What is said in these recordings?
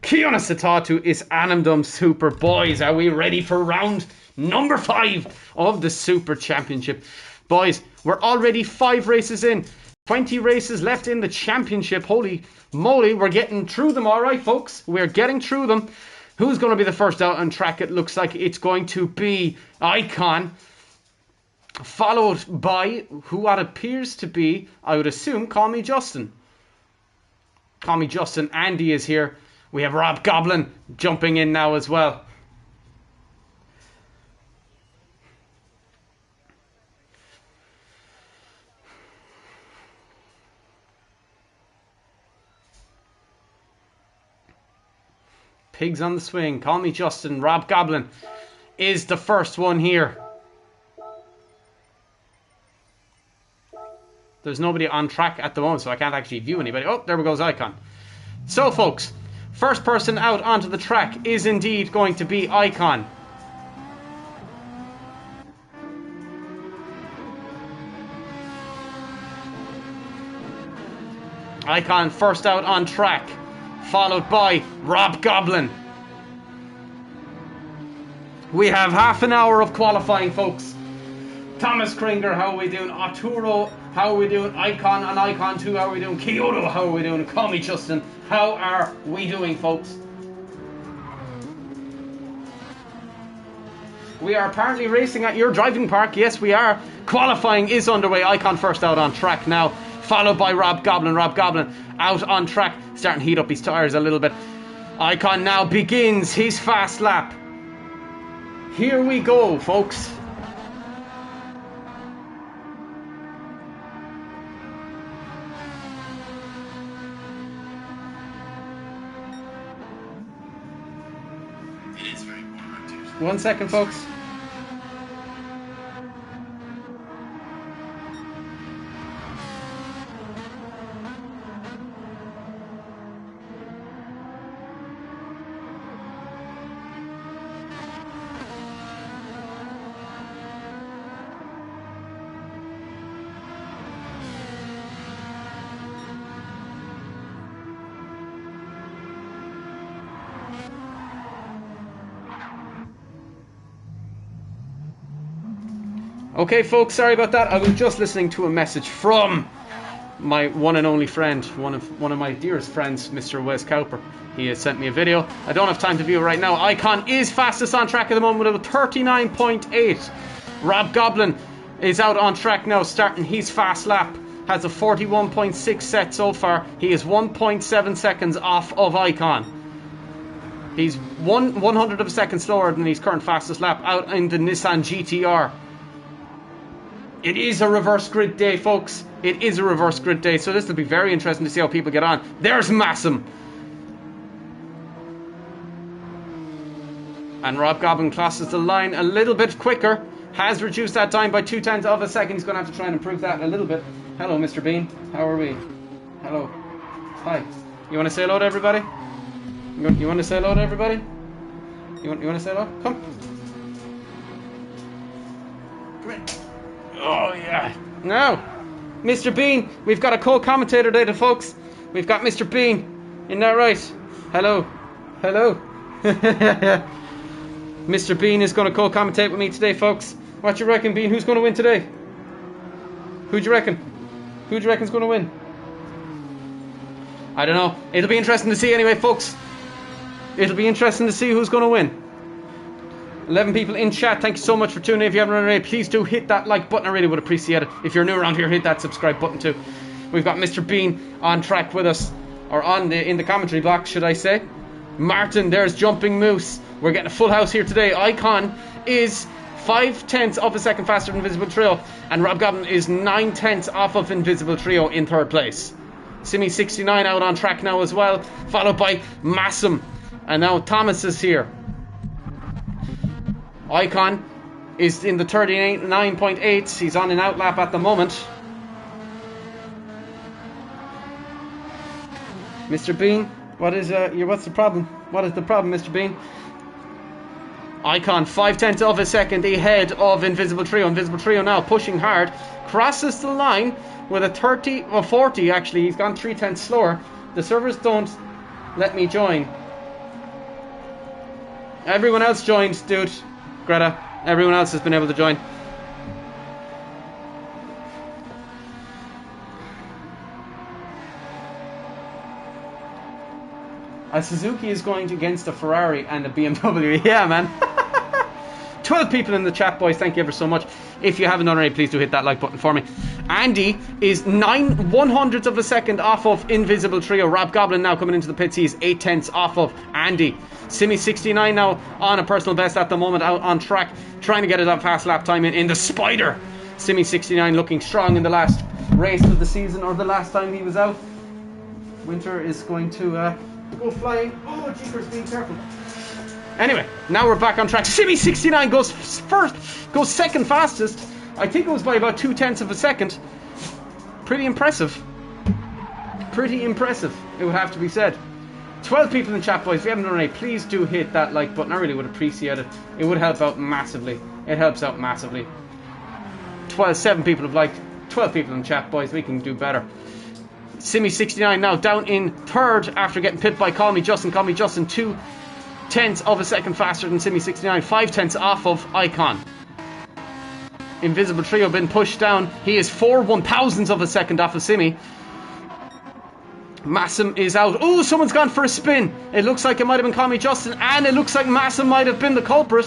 KYOTO is Animdom Super. Boys, are we ready for round number 5 of the Super Championship? Boys, we're already 5 races in. 20 races left in the championship. Holy moly, we're getting through them, all right, folks. We're getting through them. Who's going to be the first out on track? It looks like it's going to be Icon, followed by who what appears to be, I would assume, Call Me Justin. Call Me Justin. Andy is here. We have Rob Goblin jumping in now as well. Pigs on the swing. Call Me Justin. Rob Goblin is the first one here. There's nobody on track at the moment, so I can't actually view anybody. Oh, there goes Icon. So, folks, first person out onto the track is indeed going to be Icon. Icon first out on track, followed by Rob Goblin. We have half an hour of qualifying, folks. Thomas Kringer, how are we doing? Arturo, how are we doing? Icon and Icon 2, how are we doing? KYOTO, how are we doing? Call Me Justin, how are we doing, folks? We are apparently racing at your driving park. Yes, we are. Qualifying is underway. Icon first out on track now, followed by Rob Goblin. Rob Goblin out on track, starting to heat up his tyres a little bit. Icon now begins his fast lap. Here we go, folks. It is very warm out here. 1 second, folks. Okay, folks, sorry about that. I was just listening to a message from my one and only friend, one of my dearest friends, Mr. Wes Cowper. He has sent me a video. I don't have time to view it right now. Icon is fastest on track at the moment with a 39.8. Rob Goblin is out on track now, starting his fast lap. Has a 41.6 set so far. He is 1.7 seconds off of Icon. He's 100 of a second slower than his current fastest lap out in the Nissan GTR. It is a reverse grid day, folks. It is a reverse grid day, so this will be very interesting to see how people get on. There's Massam. And Rob Goblin crosses the line a little bit quicker. Has reduced that time by 0.2 of a second. He's going to have to try and improve that a little bit. Hello, Mr. Bean. How are we? Hello. Hi. You want to say hello to everybody? You want to say hello to everybody? You want to say hello? Come. Come in. Oh, yeah. Now, Mr. Bean, we've got a co-commentator today, folks. We've got Mr. Bean. Isn't that right? Hello. Hello. Mr. Bean is going to co-commentate with me today, folks. What you reckon, Bean? Who's going to win today? Who do you reckon? Who do you reckon's going to win? I don't know. It'll be interesting to see anyway, folks. It'll be interesting to see who's going to win. 11 people in chat. Thank you so much for tuning in. If you haven't already, please do hit that like button. I really would appreciate it. If you're new around here, hit that subscribe button too. We've got Mr. Bean on track with us, or in the commentary box, should I say. Martin, there's Jumping Moose. We're getting a full house here today. Icon is 0.5 of a second faster than Invisible Trio, and Rob Goblin is 0.9 off of Invisible Trio in third place. Simi69 out on track now as well, followed by Massam, and now Thomas is here. Icon is in the 39.8. He's on an outlap at the moment. Mr. Bean, what's the problem? What is the problem, Mr. Bean? Icon 0.5 of a second ahead of Invisible Trio. Invisible Trio now pushing hard, crosses the line with a 40 actually. He's gone 0.3 slower. The servers don't let me join. Everyone else joined, dude. Greta. Everyone else has been able to join. A Suzuki is going against a Ferrari and a BMW. Yeah, man. 12 people in the chat, boys. Thank you ever so much. If you haven't already, please do hit that like button for me. Andy is 9/100ths of a second off of Invisible Trio. Rob Goblin now coming into the pits. He is 8/10ths off of Andy. Simi69 now on a personal best at the moment, out on track, trying to get a fast lap time in the Spider. Simi69 looking strong in the last race of the season, or the last time he was out. Winter is going to go flying. Oh, jeepers, being careful. Anyway, now we're back on track. Simi69 goes first, goes second fastest. I think it was by about 2/10ths of a second. Pretty impressive. Pretty impressive, it would have to be said. 12 people in the chat, boys. If you haven't done already, please do hit that like button. I really would appreciate it. It would help out massively. It helps out massively. 7 people have liked. 12 people in the chat, boys. We can do better. Simi69 now down in third after getting pit by Call Me Justin. Call Me Justin 2/10ths of a second faster than Simi69. 5/10ths off of Icon. Invisible Trio been pushed down. He is 4/1000ths of a second off of Simi. Massim is out. Oh, someone's gone for a spin. It looks like it might have been Call Me Justin, and it looks like Massim might have been the culprit.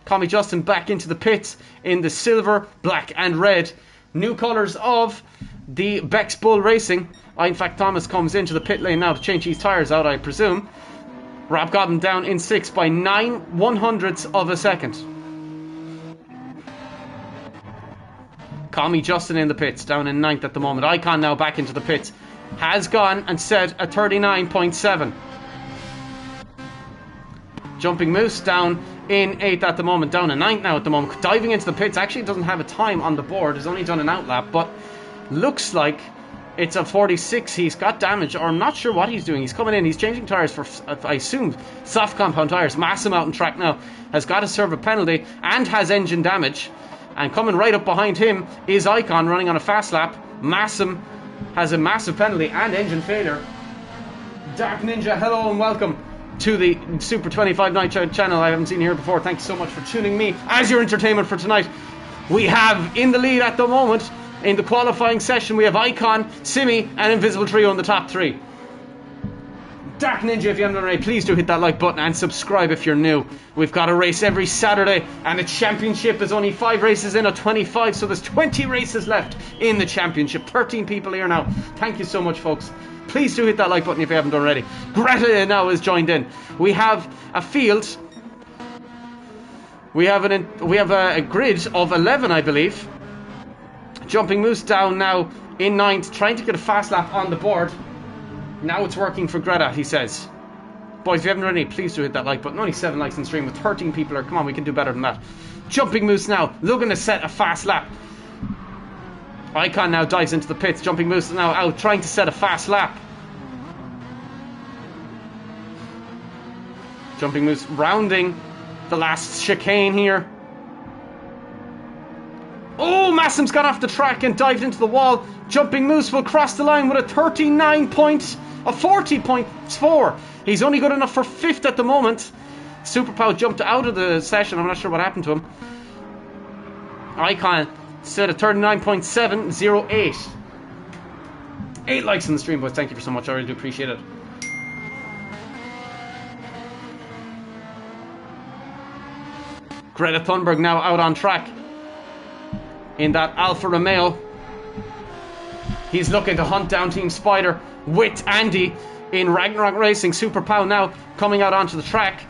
Call Me Justin back into the pits in the silver, black and red. New colours of the Bex Bull Racing. In fact, Thomas comes into the pit lane now to change his tyres out, I presume. Rob Goblin down in 6th by 9/100ths of a second. Call Me Justin in the pits, down in 9th at the moment. Icon now back into the pits. Has gone and set a 39.7. Jumping Moose down in 8th at the moment, down in 9th now at the moment. Diving into the pits, actually doesn't have a time on the board. He's only done an outlap, but looks like it's a 46. He's got damage, or I'm not sure what he's doing. He's coming in, he's changing tyres for, I assume, soft compound tyres. Massim out on track now. Has got to serve a penalty and has engine damage. And coming right up behind him is Icon running on a fast lap. Massim has a massive penalty and engine failure. Dark Ninja, hello and welcome to the Super 25 Night channel. I haven't seen you here before. Thank you so much for tuning me as your entertainment for tonight. We have in the lead at the moment, in the qualifying session, we have Icon, Simi and Invisible Trio in the top 3. Dark Ninja, if you haven't already, please do hit that like button and subscribe if you're new. We've got a race every Saturday, and the championship is only 5 races in of 25, so there's 20 races left in the championship. 13 people here now. Thank you so much, folks. Please do hit that like button if you haven't done already. Greta now is joined in. We have a field. We have a grid of 11, I believe. Jumping Moose down now in 9th, trying to get a fast lap on the board. Now it's working for Greta, he says. Boys, if you haven't already, please do hit that like button. Only 7 likes on stream with 13 people here. Come on, we can do better than that. Jumping Moose now, looking to set a fast lap. Icon now dives into the pits. Jumping Moose now out, trying to set a fast lap. Jumping Moose rounding the last chicane here. Oh, Massim's gone off the track and dived into the wall. Jumping Moose will cross the line with a 40.4. He's only good enough for 5th at the moment. Superpow jumped out of the session. I'm not sure what happened to him. Icon set a 39.708. 8 likes in the stream, boys. Thank you so much. I really do appreciate it. Greta Thunberg now out on track in that Alfa Romeo. He's looking to hunt down Team Spider with Andy in Ragnarok Racing. Super Pow now coming out onto the track.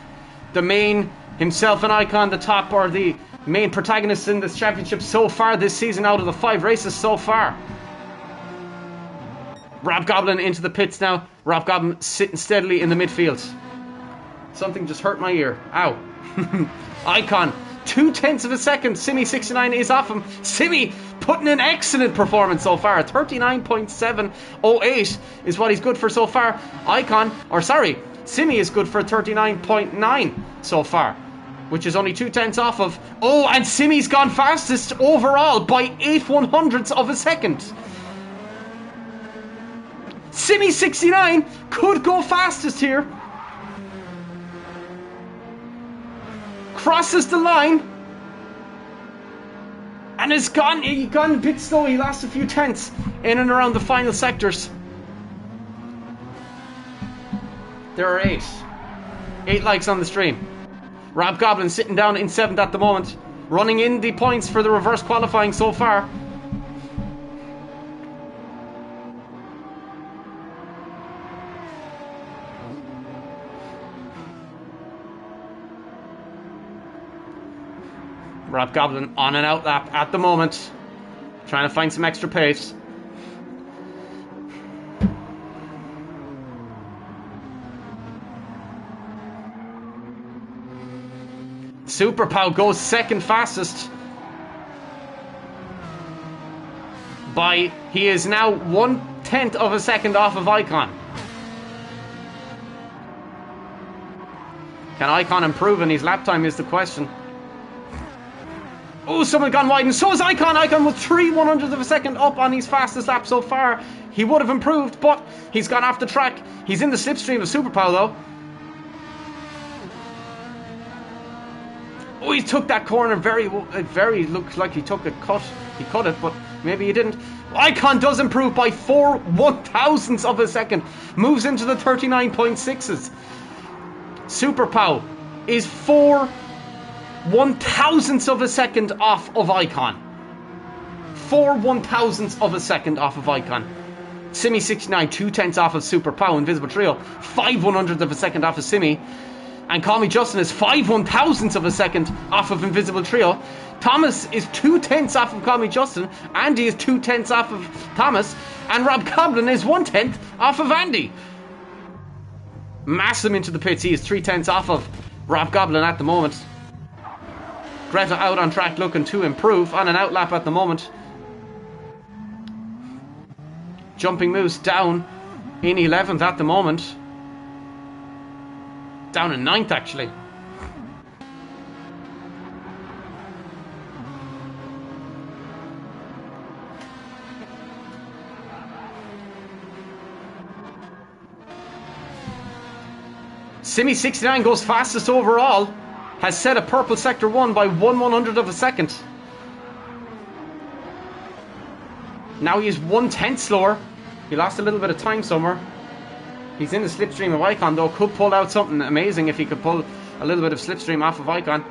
The main himself and Icon, the top, are the main protagonists in this championship so far this season, out of the 5 races so far. Rob Goblin into the pits now. Rob Goblin sitting steadily in the midfield. Something just hurt my ear. Ow. Icon 2/10ths of a second. Simi69 is off him. Simi putting an excellent performance so far. 39.708 is what he's good for so far. Simi is good for 39.9 so far, which is only 2/10ths off of. Oh, and Simi's gone fastest overall by 8/100ths of a second. Simi69 could go fastest here. crosses the line, and it's gone. He gone a bit slow. He lost a few tenths in and around the final sectors. There are 8 likes on the stream. Rob Goblin sitting down in 7th at the moment, running in the points for the reverse qualifying so far. Rob Goblin on an out lap at the moment, trying to find some extra pace. Super Pow goes second fastest by, he is now 1/10 of a second off of Icon. Can Icon improve in his lap time is the question. Oh, someone gone wide, and so is Icon. Icon was 3/100th of a second up on his fastest lap so far. He would have improved, but he's gone off the track. He's in the slipstream of Super Pow though. Oh, he took that corner very looked like he took a cut. He cut it, but maybe he didn't. Icon does improve by 4/1000ths of a second. Moves into the 39.6s. Super Pow is 4/1000ths of a second off of Icon. 4/1000ths of a second off of Icon. Simi69, 2/10 off of Super Pow. Invisible Trio, 5/100th of a second off of Simi. And Call Me Justin is 5/1000ths of a second off of Invisible Trio. Thomas is 2/10 off of Call Me Justin. Andy is 2/10 off of Thomas. And Rob Goblin is 1/10 off of Andy. Mass him into the pits. He is 3/10 off of Rob Goblin at the moment. Greta out on track looking to improve on an out lap at the moment. Jumping Moose down in 11th at the moment. Down in 9th actually. Simi69 goes fastest overall. Has set a purple sector 1 by 1/100th of a second. Now he is 1/10 slower. He lost a little bit of time somewhere. He's in the slipstream of Icon though. Could pull out something amazing if he could pull a little bit of slipstream off of Icon.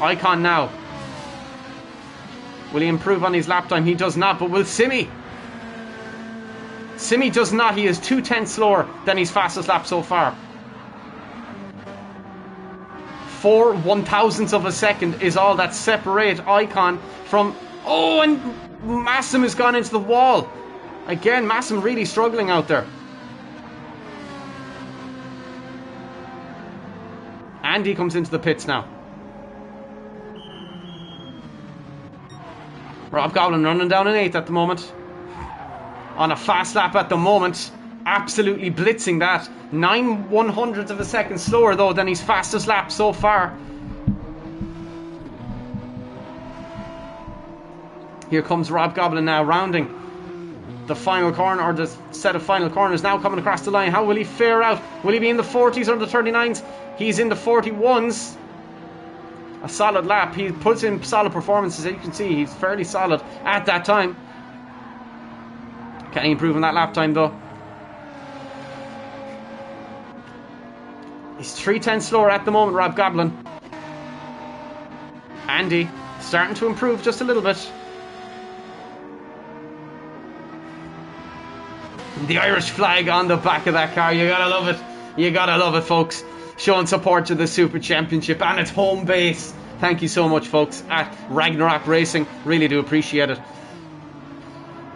Icon now. Will he improve on his lap time? He does not, but will Simi? Simi does not. He is 2/10 slower than his fastest lap so far. 4/1000ths of a second is all that separate Icon from... Oh, and Massim has gone into the wall. Again, Massim really struggling out there. Andy comes into the pits now. Rob Goblin running down in 8th at the moment. On a fast lap at the moment. Absolutely blitzing that. 9/100ths of a second slower though than his fastest lap so far. Here comes Rob Goblin now rounding the final corner, or the set of final corners now coming across the line. How will he fare out? Will he be in the 40s or the 39s? He's in the 41s. A solid lap. He puts in solid performances. As you can see, he's fairly solid at that time. Can he improve on that lap time though? He's 3/10 slower at the moment, Rob Goblin. Andy starting to improve just a little bit. The Irish flag on the back of that car. You gotta love it. You gotta love it, folks. Showing support to the Super Championship and its home base. Thank you so much, folks, at Ragnarok Racing. Really do appreciate it.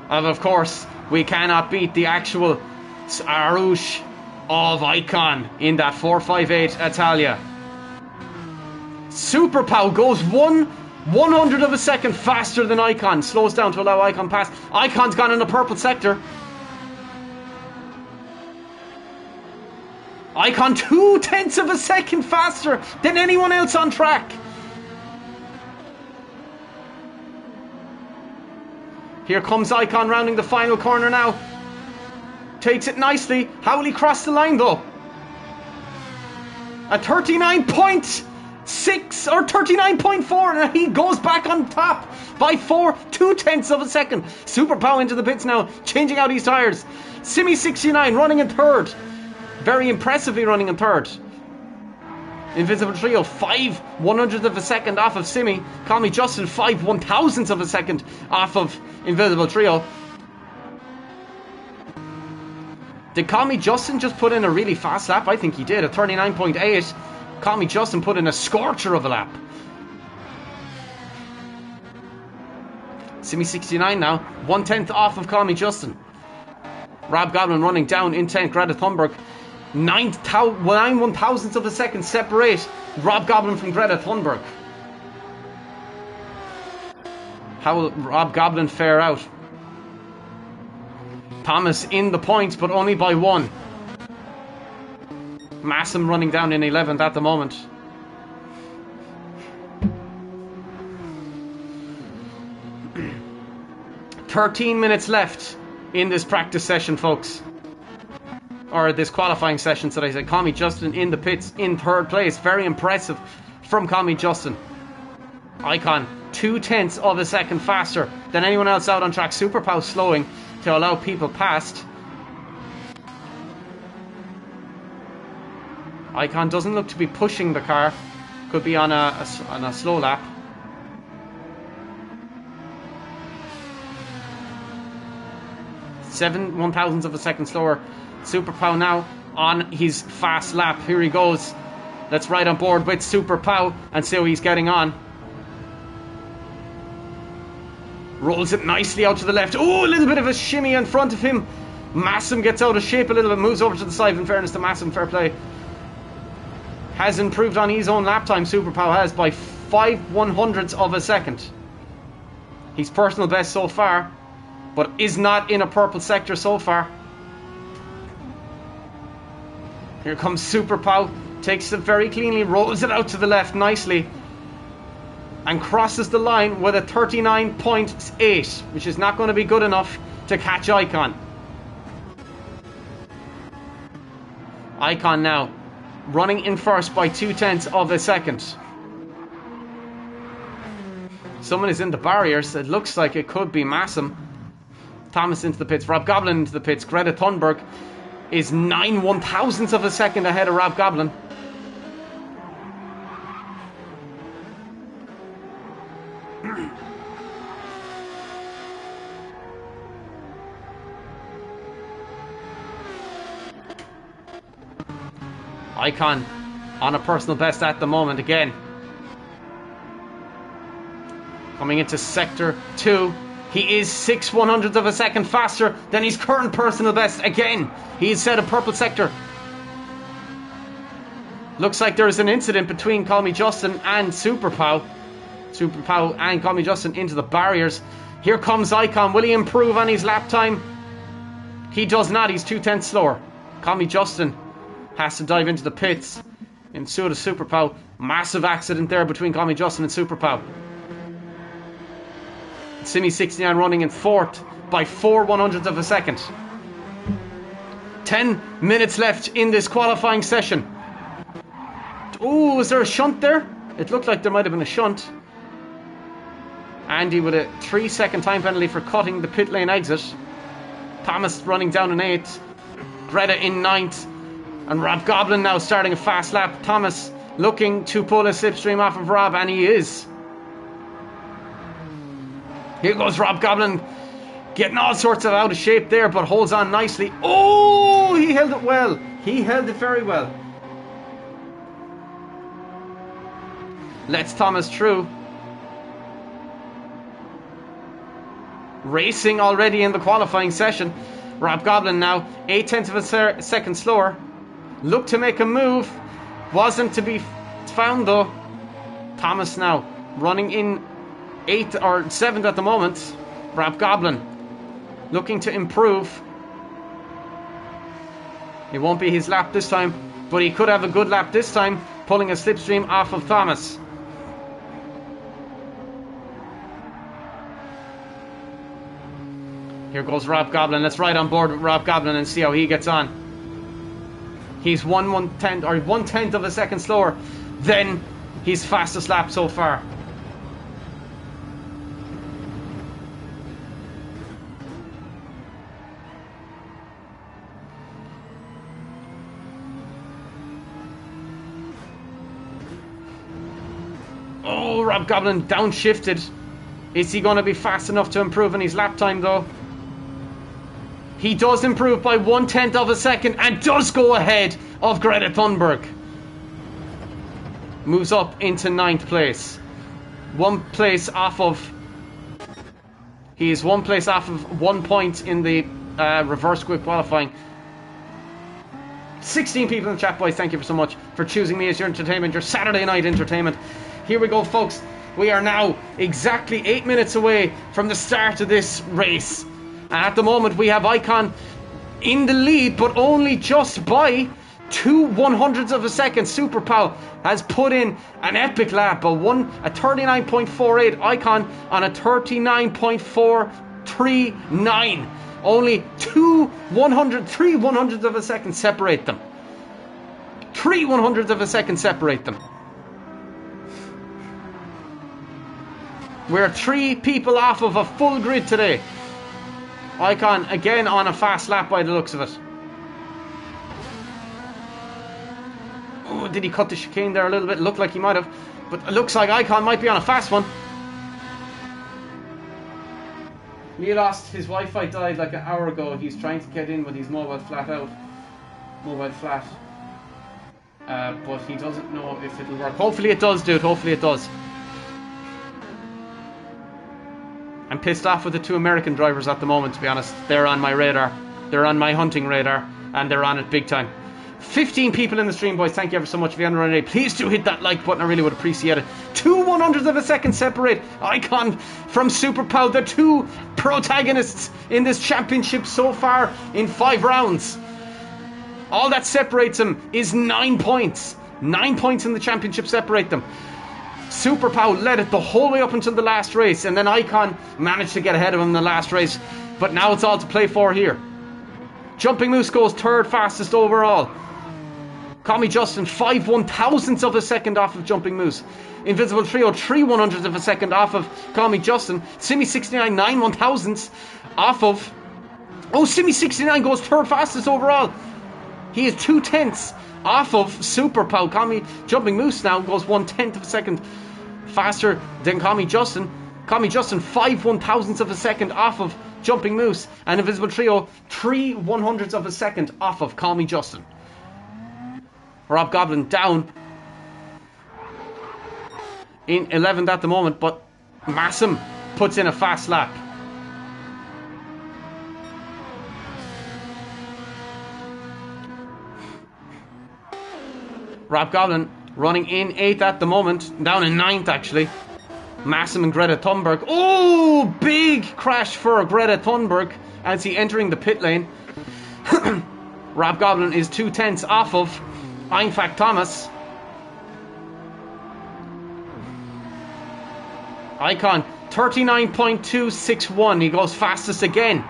And of course, we cannot beat the actual Arouche of Icon in that 458 Italia. Super Pow goes 1/100th of a second faster than Icon. Slows down to allow Icon past. Icon's gone in the purple sector. Icon 2/10 of a second faster than anyone else on track. Here comes Icon rounding the final corner now. Takes it nicely. How will he cross the line though? A 39.6 36 or 39.4, and he goes back on top by 2/10 of a second. Super Pow into the pits now, changing out his tires. Simi69 running in third, very impressively running in third. Invisible Trio 5/100th of a second off of Simi. Call Me Justin 5/1000th of a second off of Invisible Trio. Did Call Me Justin just put in a really fast lap? I think he did, a 39.8. Call Me Justin put in a scorcher of a lap. Simi69 now, 1/10 off of Call Me Justin. Rob Goblin running down in 10th. Greta Thunberg 9/1000th of a second separate Rob Goblin from Greta Thunberg. How will Rob Goblin fare out? Thomas in the points, but only by 1. Massam running down in 11th at the moment. "13 minutes left in this practice session, folks. Or this qualifying session, should I say. Call Me Justin in the pits in 3rd place. Very impressive from Call Me Justin. Icon 2/10 of a second faster than anyone else out on track. Super Pow slowing to allow people past. Icon doesn't look to be pushing the car. Could be on a slow lap. Seven 1/1000th of a second slower. Super Pow now on his fast lap. Here he goes. Let's ride on board with Super Pow and see how he's getting on. Rolls it nicely out to the left. Oh, a little bit of a shimmy in front of him. Massam gets out of shape a little bit. Moves over to the side. In fairness to Massam, fair play. Has improved on his own lap time. Super Pow has by 5/100ths of a second. His personal best so far, but is not in a purple sector so far. Here comes Super Pow. Takes it very cleanly. Rolls it out to the left nicely. And crosses the line with a 39.8, which is not going to be good enough to catch Icon. Icon now running in first by 2/10 of a second. Someone is in the barriers. It looks like it could be Massam. Thomas into the pits. Rob Goblin into the pits. Greta Thunberg is 9/1000ths of a second ahead of Rob Goblin. Icon on a personal best at the moment again. Coming into sector 2. He is 6/100th of a second faster than his current personal best. Again, he's set a purple sector. Looks like there is an incident between Call Me Justin and Super Pow. Super Pow and Call Me Justin into the barriers. Here comes Icon. Will he improve on his lap time? He does not. He's 2/10 slower. Call Me Justin has to dive into the pits. In suit of Super Pow. Massive accident there between Call Me Justin and Super Pow. Simi69 running in 4th by 4/100ths of a second. 10 minutes left in this qualifying session. Oh, is there a shunt there? It looked like there might have been a shunt. Andy with a 3-second time penalty for cutting the pit lane exit. Thomas running down in 8th. Greta in 9th. And Rob Goblin now starting a fast lap. Thomas looking to pull a slipstream off of Rob, and he is. Here goes Rob Goblin, getting all sorts of out of shape there, but holds on nicely. Oh, he held it well. He held it very well. Lets Thomas through. Racing already in the qualifying session. Rob Goblin now 0.8 of a second slower. Looked to make a move. Wasn't to be found though. Thomas now running in 8th or 7th at the moment. Rob Goblin looking to improve. It won't be his lap this time, but he could have a good lap this time, pulling a slipstream off of Thomas. Here goes Rob Goblin. Let's ride on board with Rob Goblin and see how he gets on. He's 1/10 of a second slower than his fastest lap so far. Oh, Rob Goblin downshifted. Is he going to be fast enough to improve in his lap time though? He does improve by 1/10 of a second and does go ahead of Greta Thunberg. Moves up into 9th place. 1 place off of... He is 1 place off of 1 point in the reverse grid qualifying. 16 people in the chat, boys. Thank you so much for choosing me as your entertainment, your Saturday night entertainment. Here we go, folks. We are now exactly 8 minutes away from the start of this race. And at the moment, we have Icon in the lead, but only just by 2/100ths of a second. Super Pow has put in an epic lap, a 39.48. Icon on a 39.439. Only 3/100ths of a second separate them. 3/100ths of a second separate them. We're 3 people off of a full grid today. Icon again on a fast lap by the looks of it. Oh, did he cut the chicane there a little bit? Looked like he might have. But it looks like Icon might be on a fast one. He lost his Wi-Fi, died like an hour ago. He's trying to get in with his mobile flat out. Mobile flat. But he doesn't know if it'll work. Hopefully it does, dude. Hopefully it does. I'm pissed off with the 2 American drivers at the moment, to be honest. They're on my radar. They're on my hunting radar. And they're on it big time. 15 people in the stream, boys. Thank you ever so much. If you're on it, please do hit that like button. I really would appreciate it. 2/100ths of a second separate Icon from Super Pow. The 2 protagonists in this championship so far in 5 rounds. All that separates them is 9 points. 9 points in the championship separate them. Super Pow led it the whole way up until the last race, and then Icon managed to get ahead of him in the last race. But now it's all to play for here. Jumping Moose goes 3rd fastest overall. Call Me Justin 5/1000ths of a second off of Jumping Moose. Invisible Trio 3/100ths of a second off of Call Me Justin. Simi69 9/1000ths off of... Oh, Simi69 goes 3rd fastest overall. He is 2/10ths off of Super Pow. Call Me Jumping Moose now goes 1/10 of a second faster than Call Me Justin. Call Me Justin 5/1000ths of a second off of Jumping Moose. And Invisible Trio 3/100ths of a second off of Call Me Justin. Rob Goblin down in 11th at the moment, but Massim puts in a fast lap. Rob Goblin running in 8th at the moment, down in 9th actually. Massim and Greta Thunberg. Oh, big crash for Greta Thunberg as he entering the pit lane. Rob Goblin is 2/10ths off of Einfak Thomas. Icon 39.261. He goes fastest again.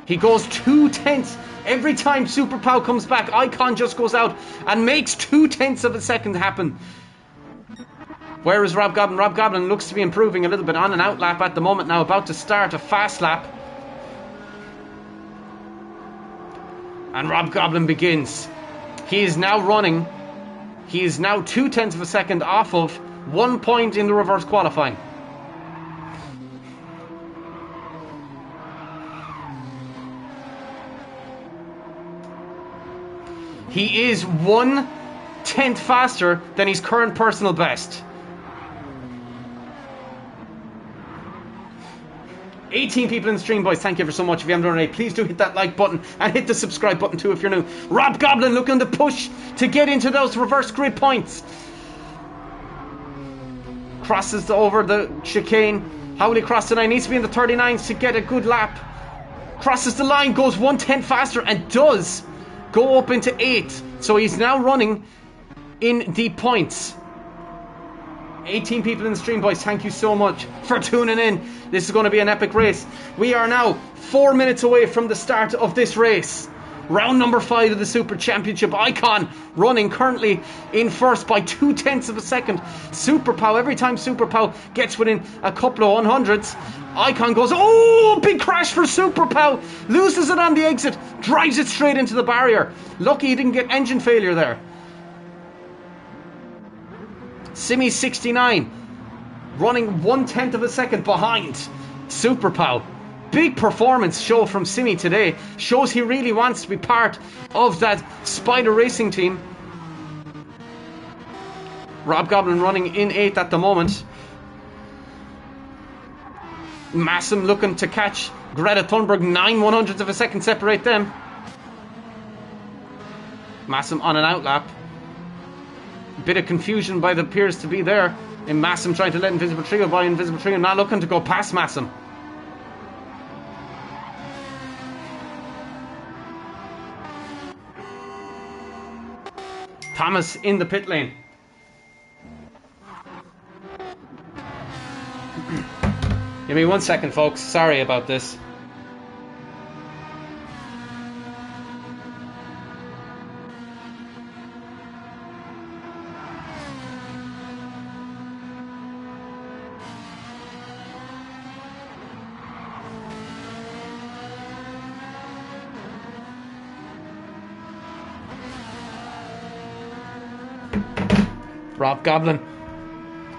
He goes 2/10ths. Every time Super Pow comes back, Icon just goes out and makes 2/10ths of a second happen. Where is Rob Goblin? Rob Goblin looks to be improving a little bit on an out lap at the moment now, about to start a fast lap. And Rob Goblin begins. He is now running. He is now 2/10ths of a second off of 1 point in the reverse qualifying. He is 1/10 faster than his current personal best. 18 people in the stream, boys. Thank you ever so much. If you haven't done it, please do hit that like button and hit the subscribe button too if you're new. Rob Goblin looking to push to get into those reverse grid points. Crosses over the chicane. How will he cross the line? Needs to be in the 39s to get a good lap. Crosses the line, goes 1/10 faster and does go up into 8th. So he's now running in the points. 18 people in the stream, boys. Thank you so much for tuning in. This is going to be an epic race. We are now 4 minutes away from the start of this race. Round number 5 of the Super Championship. Icon running currently in first by 0.2 of a second. Super Pow, every time Super Pow gets within a couple of 100s, Icon goes, oh, big crash for Super Pow. Loses it on the exit, drives it straight into the barrier. Lucky he didn't get engine failure there. Simi 69 running 1/10 of a second behind Super Pow. Big performance show from Simi today. Shows he really wants to be part of that Spider Racing team. Rob Goblin running in 8th at the moment. Massam looking to catch Greta Thunberg. 9/100ths of a second separate them. Massam on an outlap. Bit of confusion by the appears to be there in Massam trying to let Invisible Trio by. Invisible Trio not looking to go past Massam. Thomas in the pit lane. Give me 1 second, folks. Sorry about this. Rob Goblin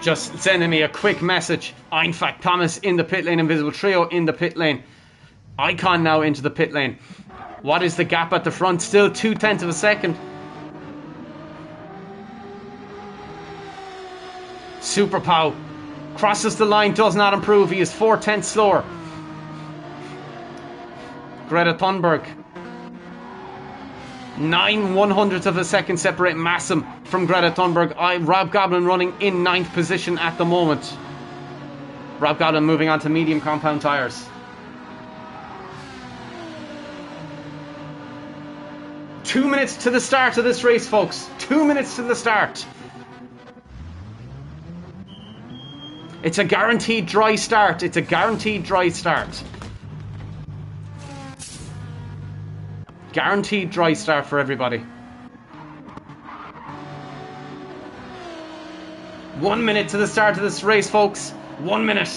just sending me a quick message. In fact, Thomas in the pit lane, Invisible Trio in the pit lane. Icon now into the pit lane. What is the gap at the front? Still 0.2 of a second. Super Pow crosses the line, does not improve. He is 4/10 slower. Greta Thunberg. 9/100ths of a second separate Massam from Greta Thunberg. Rob Goblin running in 9th position at the moment. Rob Goblin moving on to medium compound tyres. 2 minutes to the start of this race, folks. 2 minutes to the start. It's a guaranteed dry start. It's a guaranteed dry start. Guaranteed dry start for everybody. 1 minute to the start of this race, folks. 1 minute.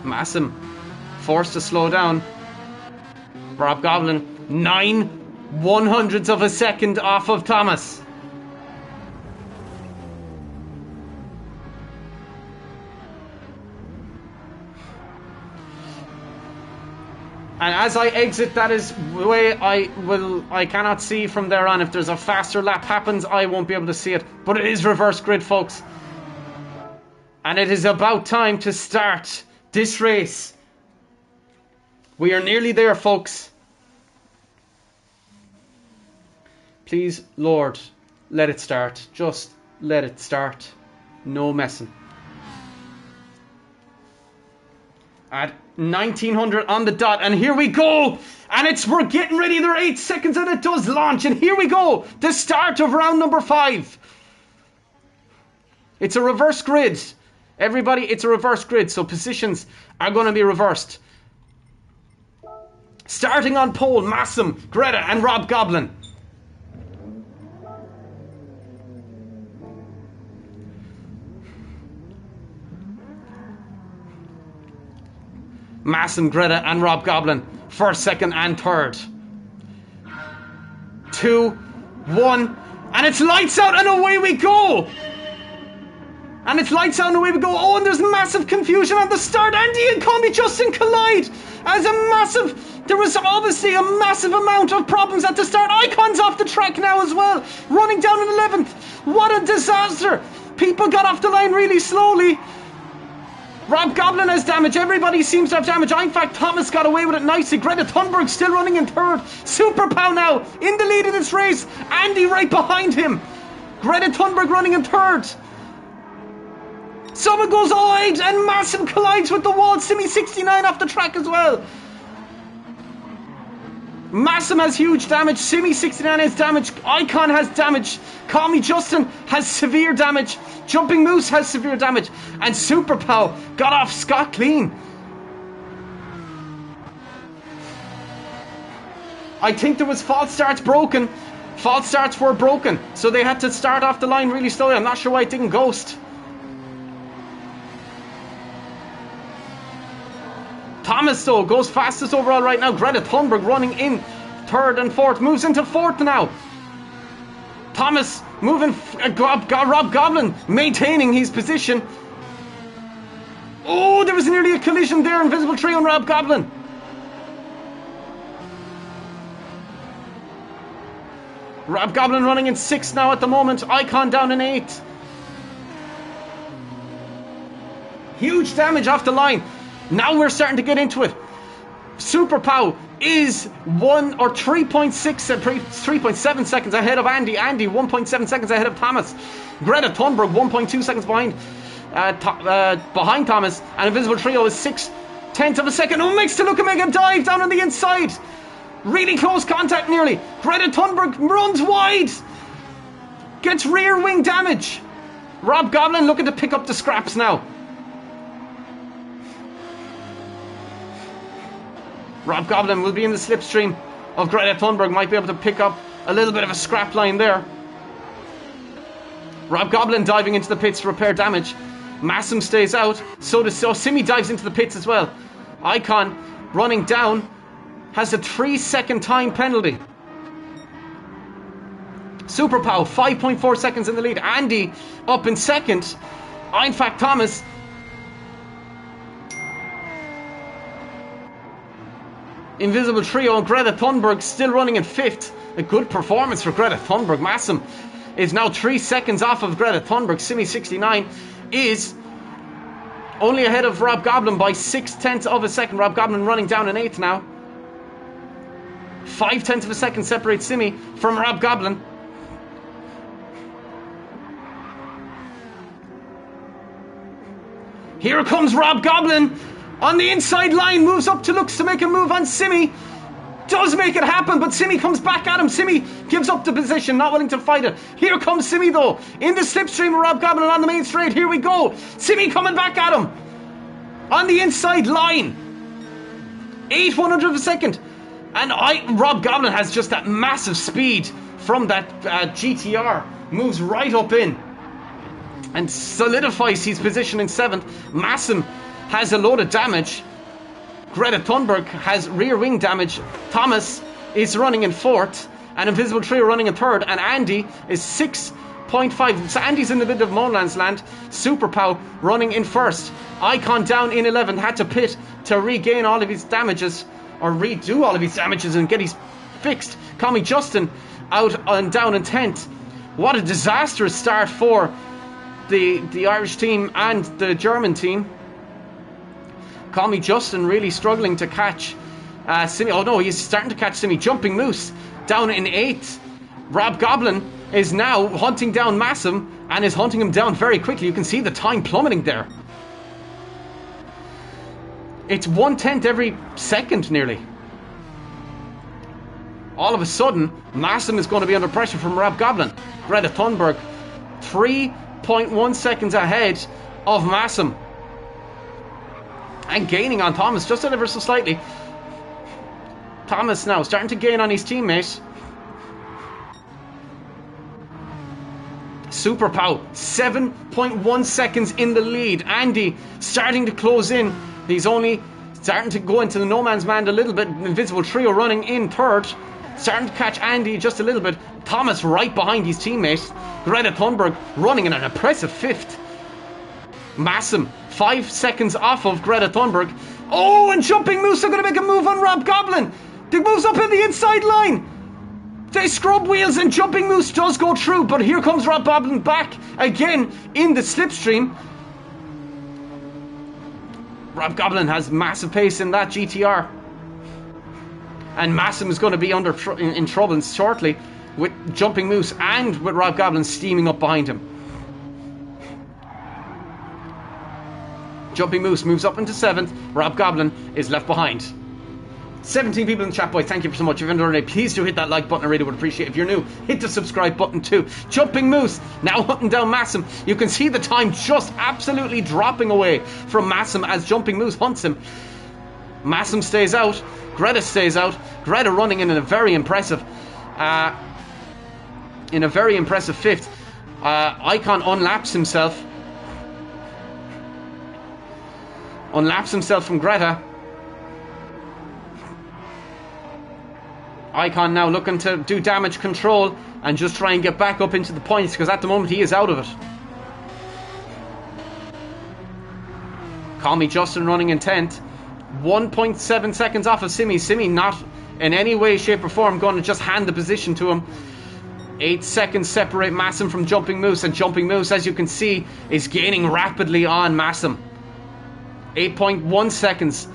Massam forced to slow down. Rob Goblin 9/100ths of a second off of Thomas. And as I exit, that is the way I cannot see from there on. If there's a faster lap happens, I won't be able to see it. But it is reverse grid, folks. And it is about time to start this race. We are nearly there, folks. Please, Lord, let it start. Just let it start. No messing. At 1900 on the dot, and here we go, and we're getting ready. There are 8 seconds and it does launch, and here we go, the start of round number 5. It's a reverse grid, everybody. It's a reverse grid, so positions are going to be reversed. Starting on pole, Massam, Greta and Rob Goblin. Massam, Greta and Rob Goblin. First, second and third. 2, 1. And it's lights out and away we go. And it's lights out and away we go. Oh, and there's massive confusion at the start. Andy and Combi Justin collide. There was obviously a massive amount of problems at the start. Icon's off the track now as well. Running down in 11th. What a disaster. People got off the line really slowly. Rob Goblin has damage. Everybody seems to have damage. In fact, Thomas got away with it nicely. Greta Thunberg still running in 3rd. Super Pow now in the lead of this race. Andy right behind him. Greta Thunberg running in 3rd. Someone goes wide and Massam collides with the wall. Simi 69 off the track as well. Massam has huge damage. Simi 69 has damage. Icon has damage. Call Me Justin has severe damage. Jumping Moose has severe damage. And Super Pow got off scot clean. I think there was false starts broken. False starts were broken, so they had to start off the line really slowly. I'm not sure why it didn't ghost. Thomas, though, goes fastest overall right now. Greta Thunberg running in third and fourth. Moves into fourth now. Thomas moving. Rob Goblin maintaining his position. Oh, there was nearly a collision there. Invisible Trio and Rob Goblin. Rob Goblin running in 6th now at the moment. Icon down in 8th. Huge damage off the line. Now we're starting to get into it. Super Pow is 3.7 seconds ahead of Andy. Andy 1.7 seconds ahead of Thomas. Greta Thunberg 1.2 seconds behind Thomas. And Invisible Trio is 6/10 of a second. Oh, makes to look a mega dive down on the inside. Really close contact nearly. Greta Thunberg runs wide. Gets rear wing damage. Rob Goblin looking to pick up the scraps now. Rob Goblin will be in the slipstream of Greta Thunberg. Might be able to pick up a little bit of a scrap line there. Rob Goblin diving into the pits to repair damage. Massam stays out. So Simi dives into the pits as well. Icon running down. Has a 3-second time penalty. Super Pow 5.4 seconds in the lead. Andy up in 2nd. In fact, Thomas. Invisible Trio and Greta Thunberg still running in 5th. A good performance for Greta Thunberg. Massam is now 3 seconds off of Greta Thunberg. Simi 69 is only ahead of Rob Goblin by 6/10 of a second. Rob Goblin running down in 8th now. 5/10 of a second separates Simi from Rob Goblin. Here comes Rob Goblin on the inside line, moves up to looks to make a move on Simi. Does make it happen, but Simi comes back at him. Simi gives up the position, not willing to fight it. Here comes Simi though, in the slipstream of Rob Goblin on the main straight. Here we go. Simi coming back at him on the inside line. 8/100 of a second. And Rob Goblin has just that massive speed from that GTR. Moves right up in and solidifies his position in 7th. Massam has a load of damage. Greta Thunberg has rear wing damage. Thomas is running in 4th. And Invisible Trio running in 3rd. And Andy is 6.5. So Andy's in a bit of Moanlands land. Super Pow running in 1st. Icon down in 11th. Had to pit to regain all of his damages. Or redo all of his damages and get his fixed. Call Me Justin out and down in 10th. What a disastrous start for the Irish team and the German team. Call Me Justin really struggling to catch Simi. Oh no, he's starting to catch Simi. Jumping Moose down in 8th. Rob Goblin is now hunting down Massam and is hunting him down very quickly. You can see the time plummeting there. It's 1/10 every second nearly. All of a sudden, Massam is going to be under pressure from Rob Goblin. Greta Thunberg 3.1 seconds ahead of Massam. And gaining on Thomas just ever so slightly. Thomas now starting to gain on his teammate. Super Pow 7.1 seconds in the lead. Andy starting to close in. He's only starting to go into the no man's land a little bit. Invisible Trio running in 3rd. Starting to catch Andy just a little bit. Thomas right behind his teammate. Greta Thunberg running in an impressive 5th. Massam 5 seconds off of Greta Thunberg. Oh, and Jumping Moose are going to make a move on Rob Goblin. He moves up in the inside line. They scrub wheels and Jumping Moose does go through. But here comes Rob Goblin back again in the slipstream. Rob Goblin has massive pace in that GTR. And Massam is going to be in trouble shortly with Jumping Moose and with Rob Goblin steaming up behind him. Jumping Moose moves up into 7th. Rob Goblin is left behind. 17 people in the chat, boys. Thank you so much. If you're enjoying it, please do hit that like button. I really would appreciate it. If you're new, hit the subscribe button too. Jumping Moose now hunting down Massam. You can see the time just absolutely dropping away from Massam as Jumping Moose hunts him. Massam stays out. Greta stays out. Greta running in a very impressive fifth. Icon unlaps himself. Unlaps himself from Greta. Icon now looking to do damage control and just try and get back up into the points, because at the moment he is out of it. Call Me Justin running in 10th. 1.7 seconds off of Simi. Simi not in any way, shape or form going to just hand the position to him. 8 seconds separate Massam from Jumping Moose, and Jumping Moose, as you can see, is gaining rapidly on Massam. 8.1 seconds,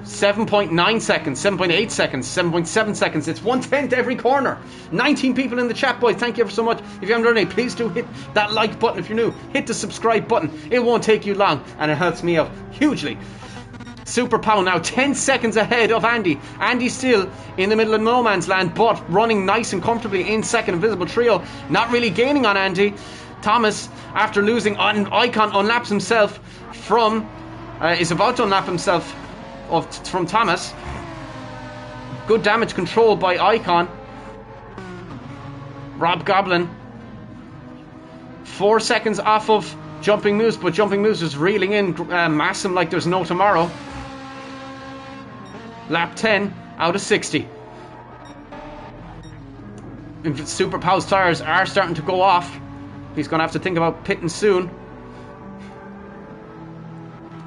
7.9 seconds, 7.8 seconds, 7.7 seconds. It's 1/10 every corner. 19 people in the chat, boys. Thank you ever so much. If you haven't already, please do hit that like button. If you're new, hit the subscribe button. It won't take you long, and it helps me out hugely. Super Pow now 10 seconds ahead of Andy. Andy still in the middle of no man's land, but running nice and comfortably in second. Invisible Trio not really gaining on Andy. Thomas, after losing on Icon, unlaps himself from is about to unlap himself from Thomas. Good damage control by Icon. Rob Goblin 4 seconds off of Jumping Moose, but Jumping Moose is reeling in Massam like there's no tomorrow. Lap 10 out of 60. Super Pow's tires are starting to go off. He's going to have to think about pitting soon.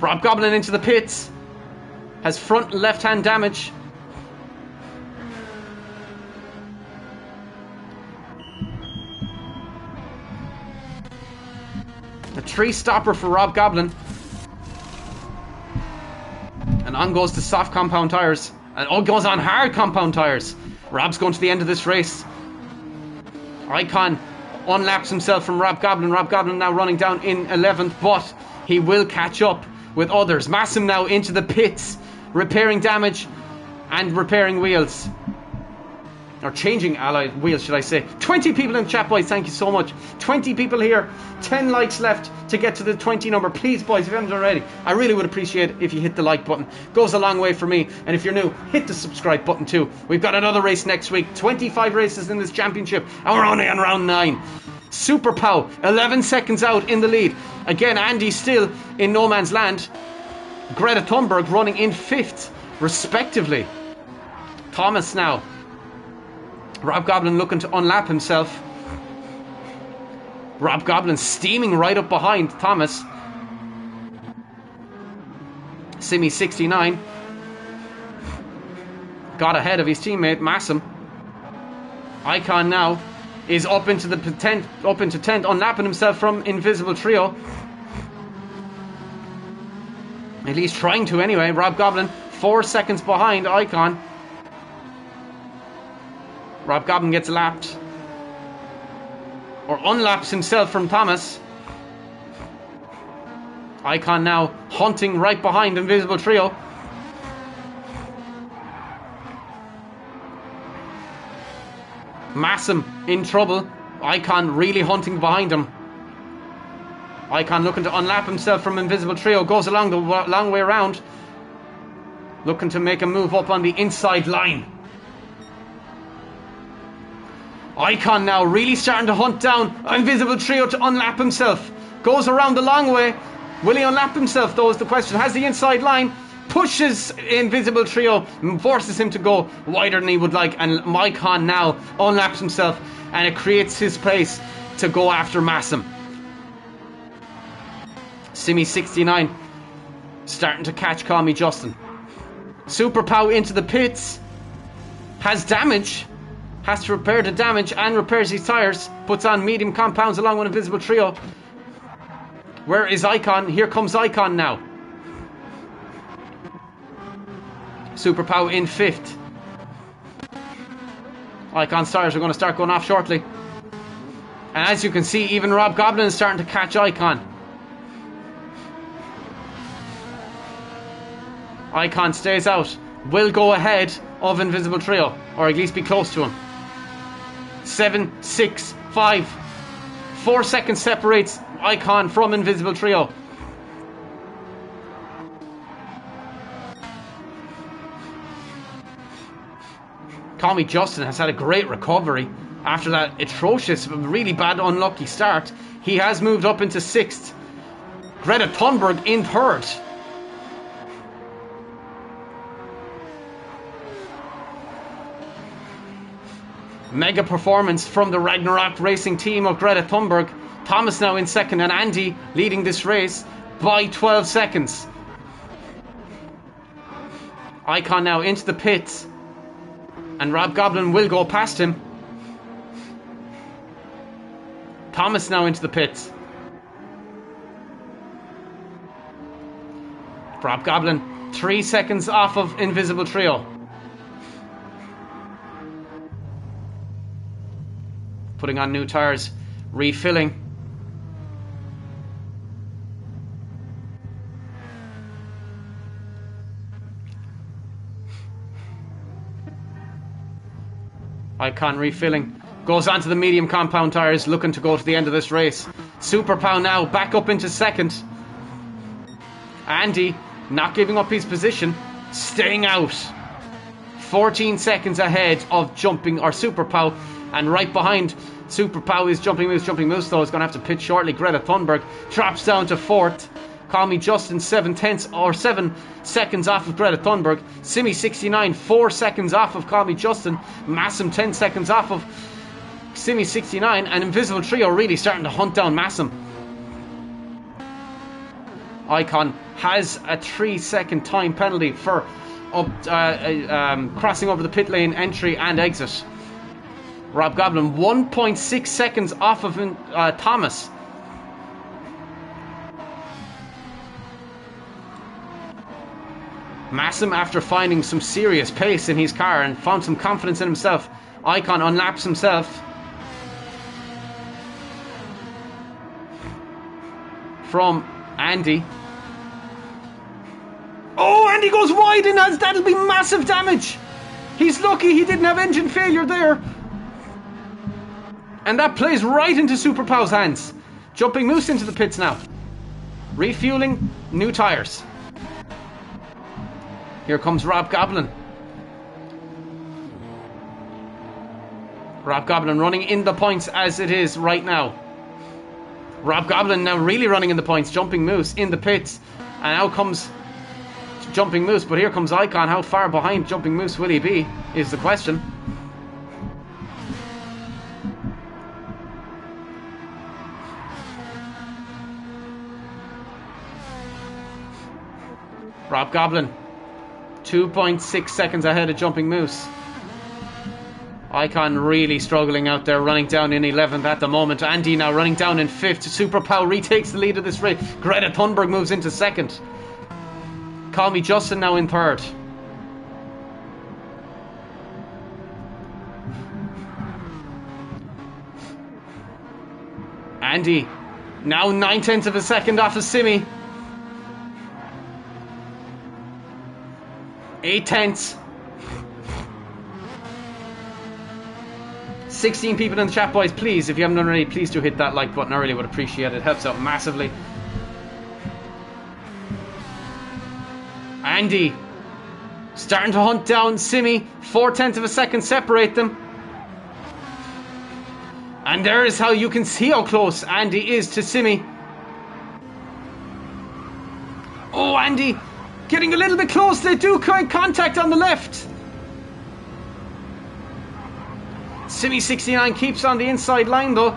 Rob Goblin into the pits. Has front and left hand damage. A tree stopper for Rob Goblin. And on goes to soft compound tires. And goes on hard compound tires. Rob's going to the end of this race. Icon unlaps himself from Rob Goblin. Rob Goblin now running down in 11th, but he will catch up with others. Massam now into the pits, repairing damage and repairing wheels. Or changing alloy wheels, should I say. 20 people in the chat, boys. Thank you so much. 20 people here. 10 likes left to get to the 20 number. Please, boys, if you haven't already, I really would appreciate it if you hit the like button. Goes a long way for me. And if you're new, hit the subscribe button too. We've got another race next week. 25 races in this championship. And we're only on round 9. Super Pow, 11 seconds out in the lead. Again, Andy still in no man's land. Greta Thunberg running in 5th, respectively. Thomas now. Rob Goblin looking to unlap himself. Rob Goblin steaming right up behind Thomas. Simi 69 got ahead of his teammate Massam. Icon now is up into 10th, unlapping himself from Invisible Trio. At least trying to anyway. Rob Goblin 4 seconds behind Icon. Rob Goblin gets lapped. Or unlaps himself from Thomas. Icon now hunting right behind Invisible Trio. Massam in trouble. Icon really hunting behind him. Icon looking to unlap himself from Invisible Trio. Goes along the long way around. Looking to make a move up on the inside line. Icon now really starting to hunt down Invisible Trio to unlap himself. Goes around the long way. Will he unlap himself, though, is the question. Has the inside line. Pushes Invisible Trio. Forces him to go wider than he would like. And Icon now unlaps himself. And it creates his place to go after Massam. Simi 69 starting to catch Call Me Justin. Super Pow into the pits. Has damage. Has to repair the damage and repairs his tires. Puts on medium compounds along with Invisible Trio. Where is Icon? Here comes Icon now. Super Pow in 5th. Icon's tires are going to start going off shortly. And as you can see, even Rob Goblin is starting to catch Icon. Icon stays out. Will go ahead of Invisible Trio. Or at least be close to him. 7, 6, 5. 4 seconds separates Icon from Invisible Trio. Call Me Justin has had a great recovery after that atrocious, really bad, unlucky start. He has moved up into 6th. Greta Thunberg in 3rd. Mega performance from the Ragnarok Racing team of Greta Thunberg. Thomas now in 2nd, and Andy leading this race by 12 seconds. Icon now into the pits, and Rob Goblin will go past him. Thomas now into the pits. Rob Goblin 3 seconds off of Invisible Trio. Putting on new tyres, refilling. Icon refilling. Goes onto the medium compound tyres, looking to go to the end of this race. Super Pow now back up into 2nd. Andy not giving up his position, staying out. 14 seconds ahead of Jumping or Super Pow, and right behind Super Pow is Jumping Moose. Jumping Moose though is going to have to pit shortly. Greta Thunberg drops down to 4th. Call Me Justin 7 seconds off of Greta Thunberg. Simi 69 4 seconds off of Call Me Justin. Massam 10 seconds off of Simi 69, and Invisible Trio really starting to hunt down Massam. Icon has a 3-second time penalty for crossing over the pit lane entry and exit. Rob Goblin 1.6 seconds off of Thomas. Massam, after finding some serious pace in his car and found some confidence in himself, Icon unlaps himself from Andy. Oh, Andy goes wide, and that'll be massive damage. He's lucky he didn't have engine failure there. And that plays right into Super Pow's hands. Jumping Moose into the pits now. Refueling, new tyres. Here comes Rob Goblin. Rob Goblin running in the points as it is right now. Rob Goblin now really running in the points. Jumping Moose in the pits. And out comes Jumping Moose. But here comes Icon. How far behind Jumping Moose will he be is the question. Rob Goblin 2.6 seconds ahead of Jumping Moose. Icon really struggling out there, running down in 11th at the moment. Andy now running down in 5th. Super Pow retakes the lead of this race. Greta Thunberg moves into 2nd. Call Me Justin now in 3rd. Andy now 9/10 of a second off of Simi. 8/10. 16 people in the chat, boys. Please, if you haven't done already, please do hit that like button. I really would appreciate it. It helps out massively. Andy starting to hunt down Simi. 4/10 of a second separate them. And there is how you can see how close Andy is to Simi. Oh, Andy getting a little bit close. They do contact on the left. Simi 69 keeps on the inside line though.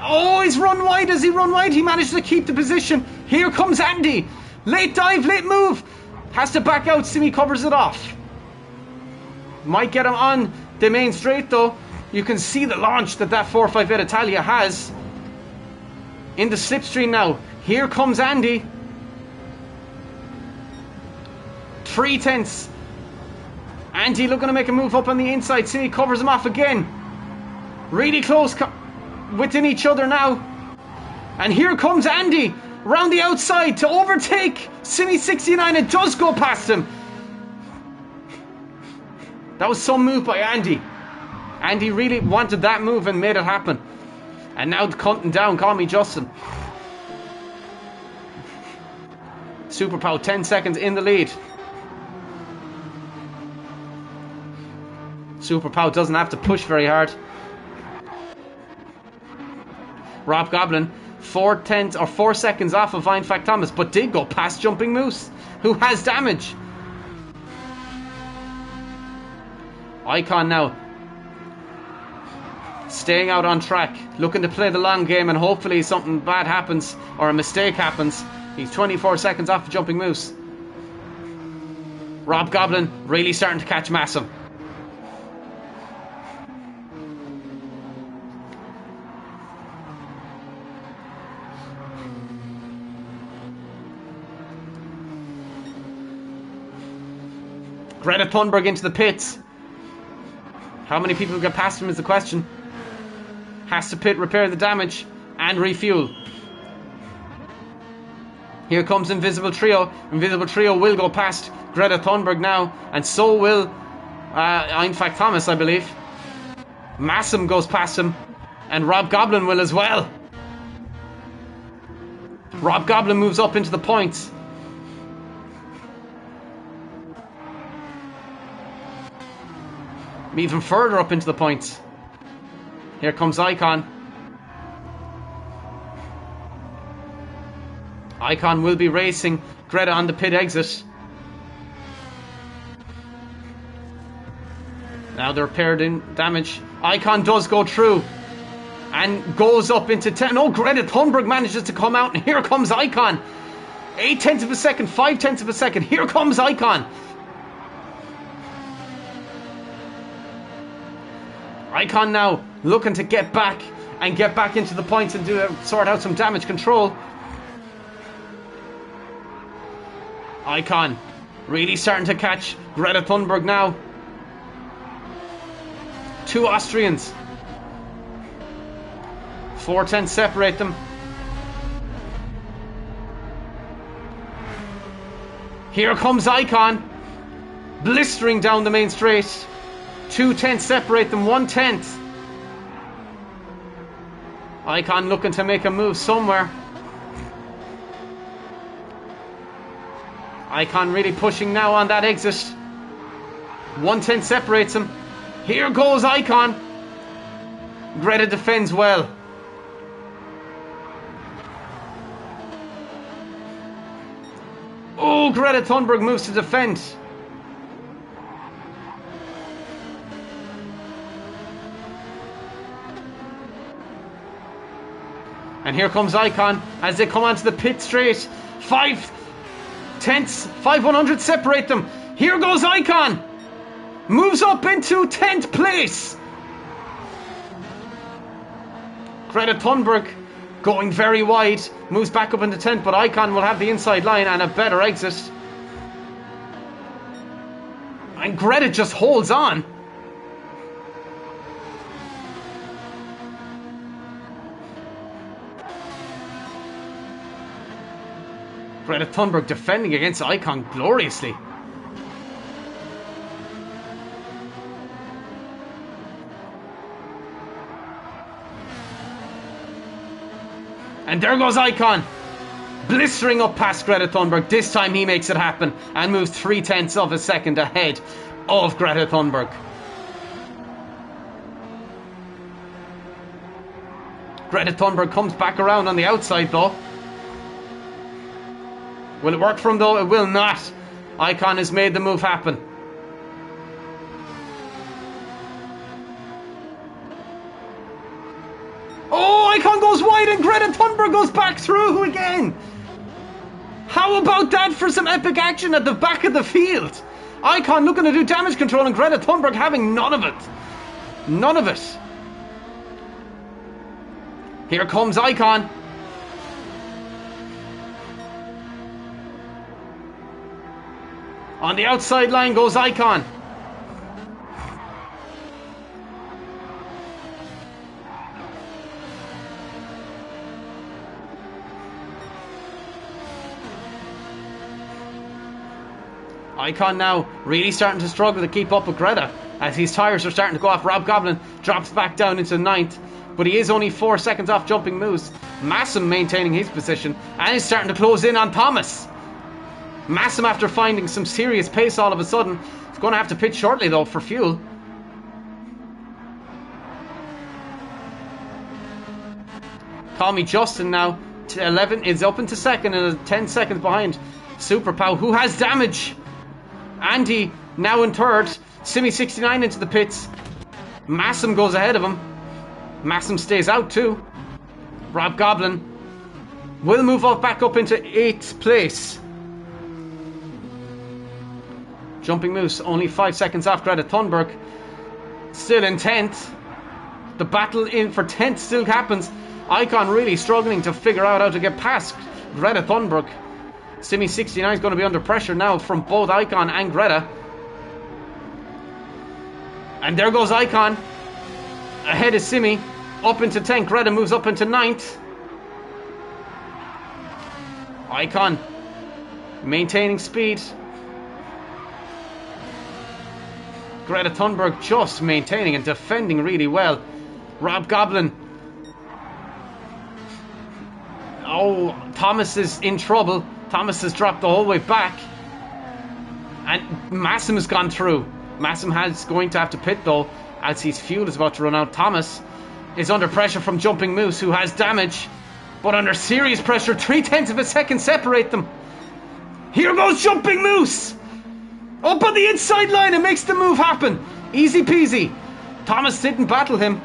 Oh, he's run wide. As he run wide, he managed to keep the position. Here comes Andy. Late dive, late move. Has to back out. Simi covers it off. Might get him on the main straight though. You can see the launch that 458 Italia has. In the slipstream now. Here comes Andy. 3/10. Andy looking to make a move up on the inside. Simi covers him off again. Really close within each other now. And here comes Andy round the outside to overtake Simi 69. It does go past him. That was some move by Andy. Andy really wanted that move and made it happen. And now cutting down, Call Me Justin. Super Pow 10 seconds in the lead. Super Pow doesn't have to push very hard. Rob Goblin, 4 seconds off of Infect Thomas, but did go past Jumping Moose, who has damage. Icon now staying out on track, looking to play the long game, and hopefully something bad happens or a mistake happens. He's 24 seconds off of Jumping Moose. Rob Goblin really starting to catch Massam. Greta Thunberg into the pits. How many people get past him is the question. Has to pit, repair the damage, and refuel. Here comes Invisible Trio. Invisible Trio will go past Greta Thunberg now, and so will Infect Thomas, I believe. Massam goes past him, and Rob Goblin will as well. Rob Goblin moves up into the points. Even further up into the points. Here comes Icon. Icon will be racing Greta on the pit exit. Now the repaired in damage. Icon does go through and goes up into 10. Oh, Greta Thunberg manages to come out, and here comes Icon. 0.8 of a second, 0.5 of a second. Here comes Icon. Icon now looking to get back into the points and sort out some damage control. Icon really starting to catch Greta Thunberg now. 2 Austrians. 4/10 separate them. Here comes Icon, blistering down the main straight. 2/10 separate them, 1/10. Icon looking to make a move somewhere. Icon really pushing now on that exit. 1/10 separates him. Here goes Icon. Greta defends well. Oh, Greta Thunberg moves to defend. And here comes Icon as they come onto the pit straight. 5/100 separate them. Here goes Icon. Moves up into 10th place. Greta Thunberg going very wide. Moves back up into 10th, but Icon will have the inside line and a better exit. And Greta just holds on. Greta Thunberg defending against Icon gloriously. And there goes Icon, blistering up past Greta Thunberg. This time he makes it happen and moves 0.3 of a second ahead of Greta Thunberg. Greta Thunberg comes back around on the outside though. Will it work for him though? It will not. Icon has made the move happen. Oh, Icon goes wide and Greta Thunberg goes back through again. How about that for some epic action at the back of the field? Icon looking to do damage control and Greta Thunberg having none of it. None of it. Here comes Icon. On the outside line goes Icon. Icon now really starting to struggle to keep up with Greta as his tyres are starting to go off. Rob Goblin drops back down into 9th, but he is only 4 seconds off Jumping Moose. Massam maintaining his position and is starting to close in on Thomas. Massam, after finding some serious pace all of a sudden, is going to have to pit shortly though for fuel. Call me Justin now. 11 is up into second and is 10 seconds behind Super Pow, who has damage. Andy now in third. Simi69 into the pits. Massam goes ahead of him. Massam stays out too. Rob Goblin will move up back up into 8th place. Jumping Moose only 5 seconds off Greta Thunberg. Still in 10th. The battle in for 10th still happens. Icon really struggling to figure out how to get past Greta Thunberg. Simi69 is going to be under pressure now from both Icon and Greta. And there goes Icon. Ahead is Simi. Up into 10th. Greta moves up into 9th. Icon maintaining speed. Greta Thunberg just maintaining and defending really well. Rob Goblin. Oh, Thomas is in trouble. Thomas has dropped the whole way back. And Massam has gone through. Massam is going to have to pit though, as his fuel is about to run out. Thomas is under pressure from Jumping Moose, who has damage. But under serious pressure, 0.3 of a second separate them. Here goes Jumping Moose. Up on the inside line and makes the move happen. Easy peasy. Thomas didn't battle him.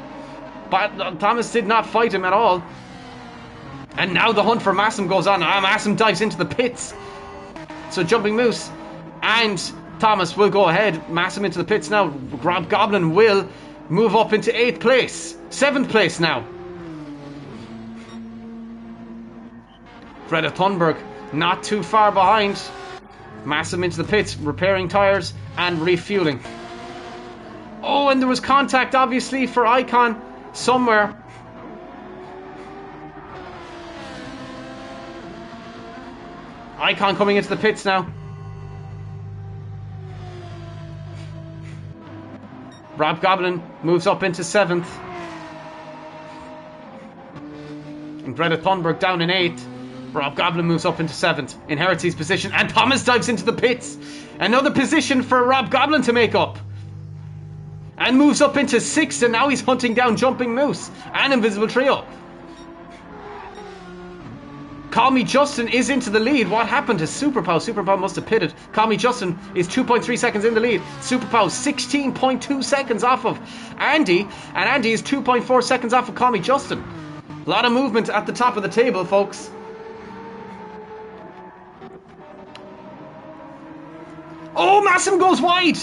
But Thomas did not fight him at all. And now the hunt for Massam goes on. Massam dives into the pits. So Jumping Moose and Thomas will go ahead. Massam into the pits now. Rob Goblin will move up into 8th place. 7th place now. Greta Thunberg not too far behind. Massam into the pits, repairing tyres and refueling. Oh, and there was contact obviously for Icon somewhere. Icon coming into the pits now. Rob Goblin moves up into 7th. And Greta Thunberg down in 8th. Rob Goblin moves up into 7th. Inherits his position. And Thomas dives into the pits. Another position for Rob Goblin to make up. And moves up into 6th. And now he's hunting down Jumping Moose and Invisible Trio. Call Me Justin is into the lead. What happened to Super Pow? Super Pow must have pitted. Call Me Justin is 2.3 seconds in the lead. Super Pow 16.2 seconds off of Andy. And Andy is 2.4 seconds off of Call Me Justin. A lot of movement at the top of the table, folks. Oh, Massam goes wide.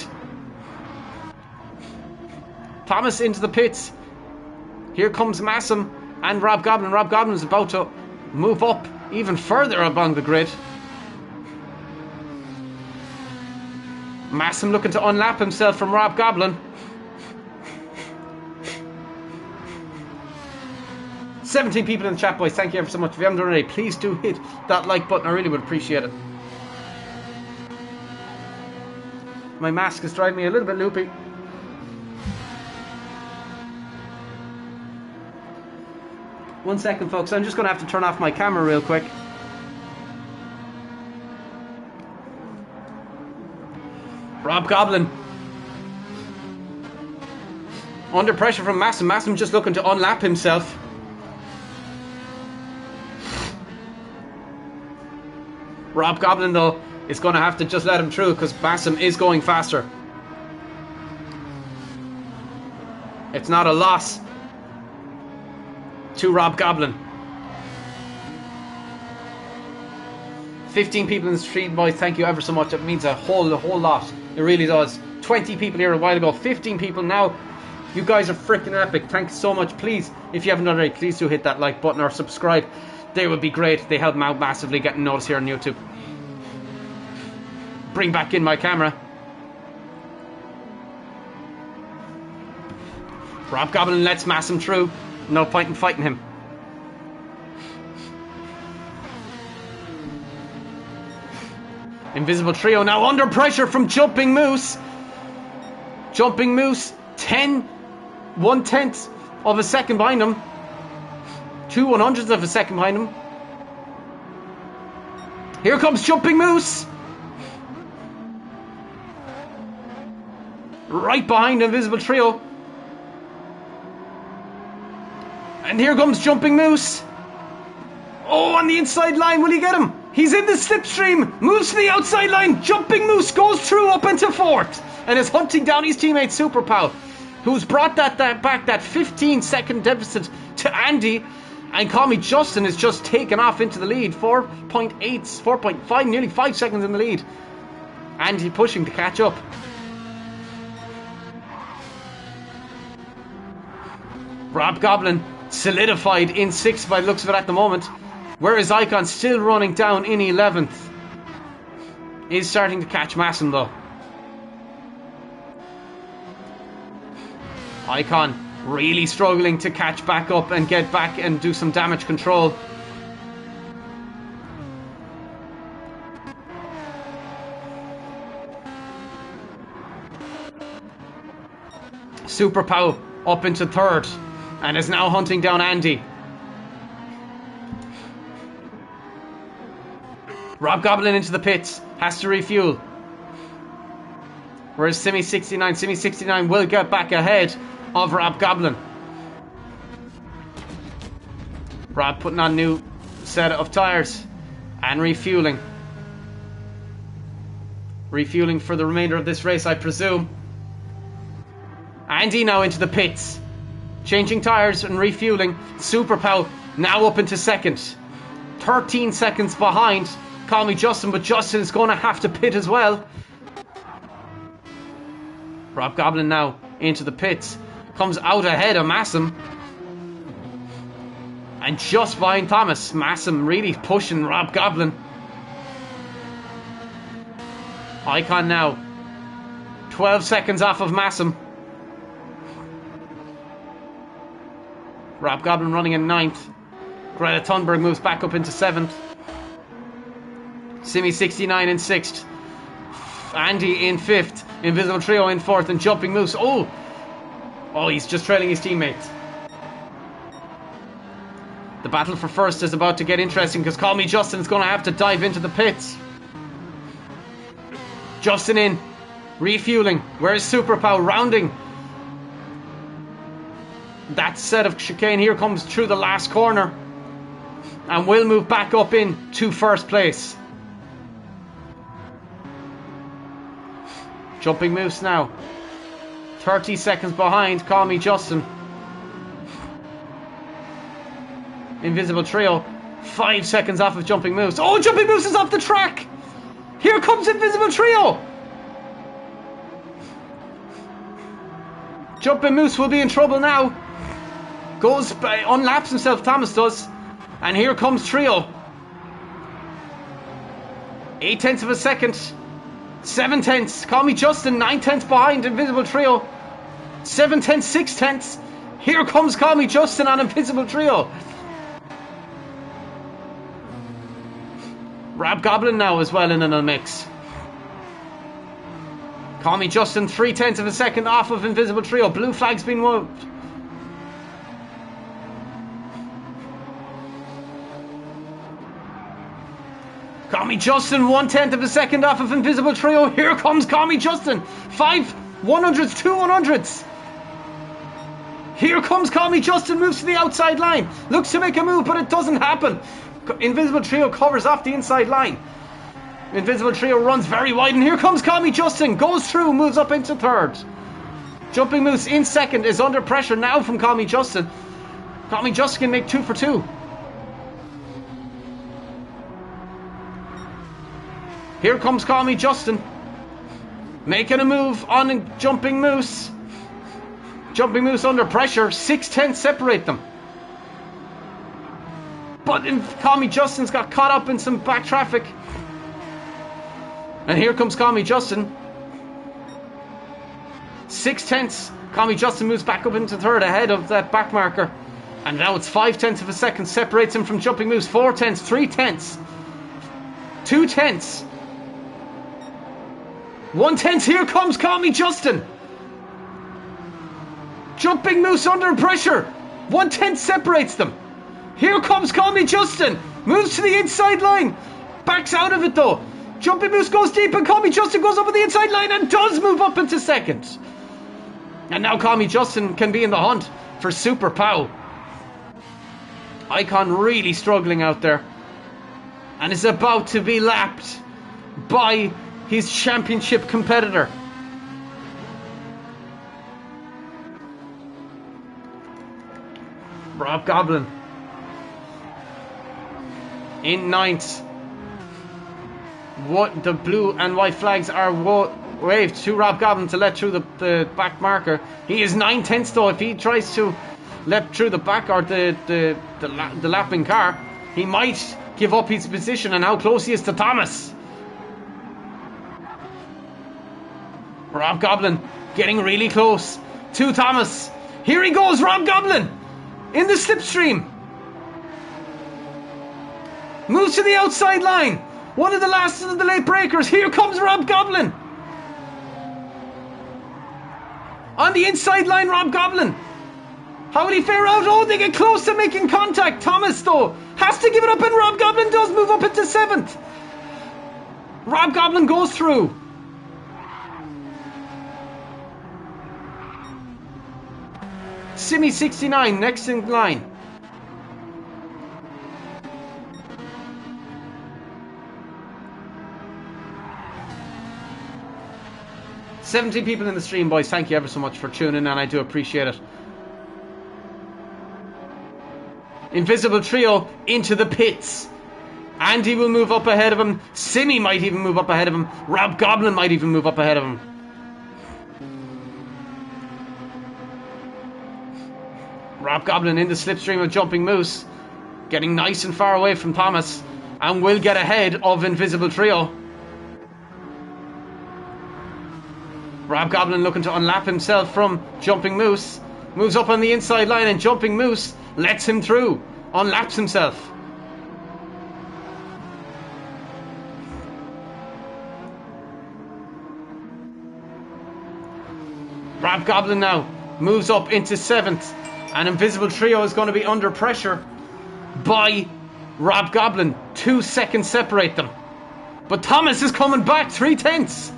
Thomas into the pits. Here comes Massam and Rob Goblin. Rob Goblin is about to move up even further along the grid. Massam looking to unlap himself from Rob Goblin. 17 people in the chat, boys. Thank you ever so much. If you haven't done it already, please do hit that like button. I really would appreciate it. My mask is driving me a little bit loopy. One second, folks. I'm just going to have to turn off my camera real quick. Rob Goblin. Under pressure from Massam. Massam just looking to unlap himself. Rob Goblin, though, is going to have to just let him through because Massam is going faster. It's not a loss to Rob Goblin. 15 people in the stream, boys. Thank you ever so much. It means a whole lot. It really does. 20 people here a while ago. 15 people now. You guys are freaking epic. Thanks so much. Please, if you haven't done already, please do hit that like button or subscribe. They would be great. They help me out massively getting noticed here on YouTube. Bring back in my camera. Rob Goblin lets Massam through. No point in fighting him. Invisible Trio now under pressure from Jumping Moose. Jumping Moose 1/10 of a second behind him. 2/100ths of a second behind him. Here comes Jumping Moose. Right behind Invisible Trio. And here comes Jumping Moose. Oh, on the inside line, will he get him? He's in the slipstream, moves to the outside line, Jumping Moose goes through up into fourth, and is hunting down his teammate Super Pow, who's brought that back, that 15-second deficit to Andy, and Call Me Justin is just taken off into the lead, 4.8, 4.5, nearly 5 seconds in the lead. Andy pushing to catch up. Rob Goblin solidified in 6th by the looks of it at the moment. Whereas Icon still running down in 11th. Is starting to catch Masson though. Icon really struggling to catch back up and get back and do some damage control. Super Pow up into 3rd and is now hunting down Andy. Rob Goblin into the pits, has to refuel. Whereas Simi69 will get back ahead of Rob Goblin. Rob putting on new set of tyres and refueling. Refueling for the remainder of this race, I presume. Andy now into the pits, changing tyres and refueling. Super Pow now up into 2nd, 13 seconds behind Call Me Justin, but Justin is going to have to pit as well. Rob Goblin now into the pits, comes out ahead of Massam, and just behind Thomas. Massam really pushing Rob Goblin. Icon now 12 seconds off of Massam. Rob Goblin running in 9th. Greta Thunberg moves back up into 7th. Simi69 in 6th. Andy in 5th. Invisible Trio in 4th. And Jumping Moose. Oh, he's just trailing his teammates. The battle for 1st is about to get interesting because Call Me Justin is going to have to dive into the pits. Justin in. Refueling. Where's Super Pow? Rounding that set of chicane. Here comes through the last corner and will move back up into 1st place. Jumping Moose now 30 seconds behind Call Me Justin. Invisible Trio 5 seconds off of Jumping Moose. Oh, Jumping Moose is off the track. Here comes Invisible Trio. Jumping Moose will be in trouble now. Goes, unlaps himself, Thomas does. And here comes Trio. 0.8 of a second. 0.7. Call Me Justin, 0.9 behind Invisible Trio. 0.7, 0.6. Here comes Call Me Justin on Invisible Trio. Rob Goblin now as well in a mix. Call Me Justin, 0.3 of a second off of Invisible Trio. Blue flag's been moved. Call Me Justin, 1/10 of a second off of Invisible Trio. Here comes Call Me Justin. 5 100s, 2 100s. Here comes Call Me Justin, moves to the outside line. Looks to make a move, but it doesn't happen. Invisible Trio covers off the inside line. Invisible Trio runs very wide, and here comes Call Me Justin. Goes through, moves up into 3rd. Jumping Moose in 2nd, is under pressure now from Call Me Justin. Call Me Justin can make 2 for 2. Here comes Call Me Justin. Making a move on Jumping Moose. Jumping Moose under pressure. 6/10 separate them. But Call Me Justin's got caught up in some back traffic. And here comes Call Me Justin. 6/10. Call Me Justin moves back up into 3rd ahead of that back marker. And now it's 0.5 of a second separates him from Jumping Moose. 4/10, 3/10. 2/10. 1/10. Here comes Call Me Justin. Jumping Moose under pressure. 1/10 separates them. Here comes Call Me Justin. Moves to the inside line. Backs out of it though. Jumping Moose goes deep and Call Me Justin goes over the inside line and does move up into 2nd. And now Call Me Justin can be in the hunt for Super Pow. Icon really struggling out there. And is about to be lapped by his championship competitor. Rob Goblin in ninth. What the blue and white flags are waved to Rob Goblin to let through the back marker. He is 9/10 though. If he tries to let through the back or the lapping car, he might give up his position. And how close he is to Thomas. Rob Goblin getting really close to Thomas. Here he goes, Rob Goblin in the slipstream. Moves to the outside line. One of the last of the late breakers. Here comes Rob Goblin. On the inside line, Rob Goblin. How will he fare out? Oh, they get close to making contact. Thomas, though, has to give it up, and Rob Goblin does move up into 7th. Rob Goblin goes through. Simi 69 next in line. "70 people in the stream, boys. Thank you ever so much for tuning in, and I do appreciate it." Invisible Trio into the pits. Andy will move up ahead of him. Simi might even move up ahead of him. Rob Goblin might even move up ahead of him. Rob Goblin in the slipstream of Jumping Moose, getting nice and far away from Thomas, and will get ahead of Invisible Trio. Rob Goblin looking to unlap himself from Jumping Moose. Moves up on the inside line, and Jumping Moose lets him through. Unlaps himself. Rob Goblin now moves up into 7th. And Invisible Trio is going to be under pressure by Rob Goblin. 2 seconds separate them. But Thomas is coming back. 3/10.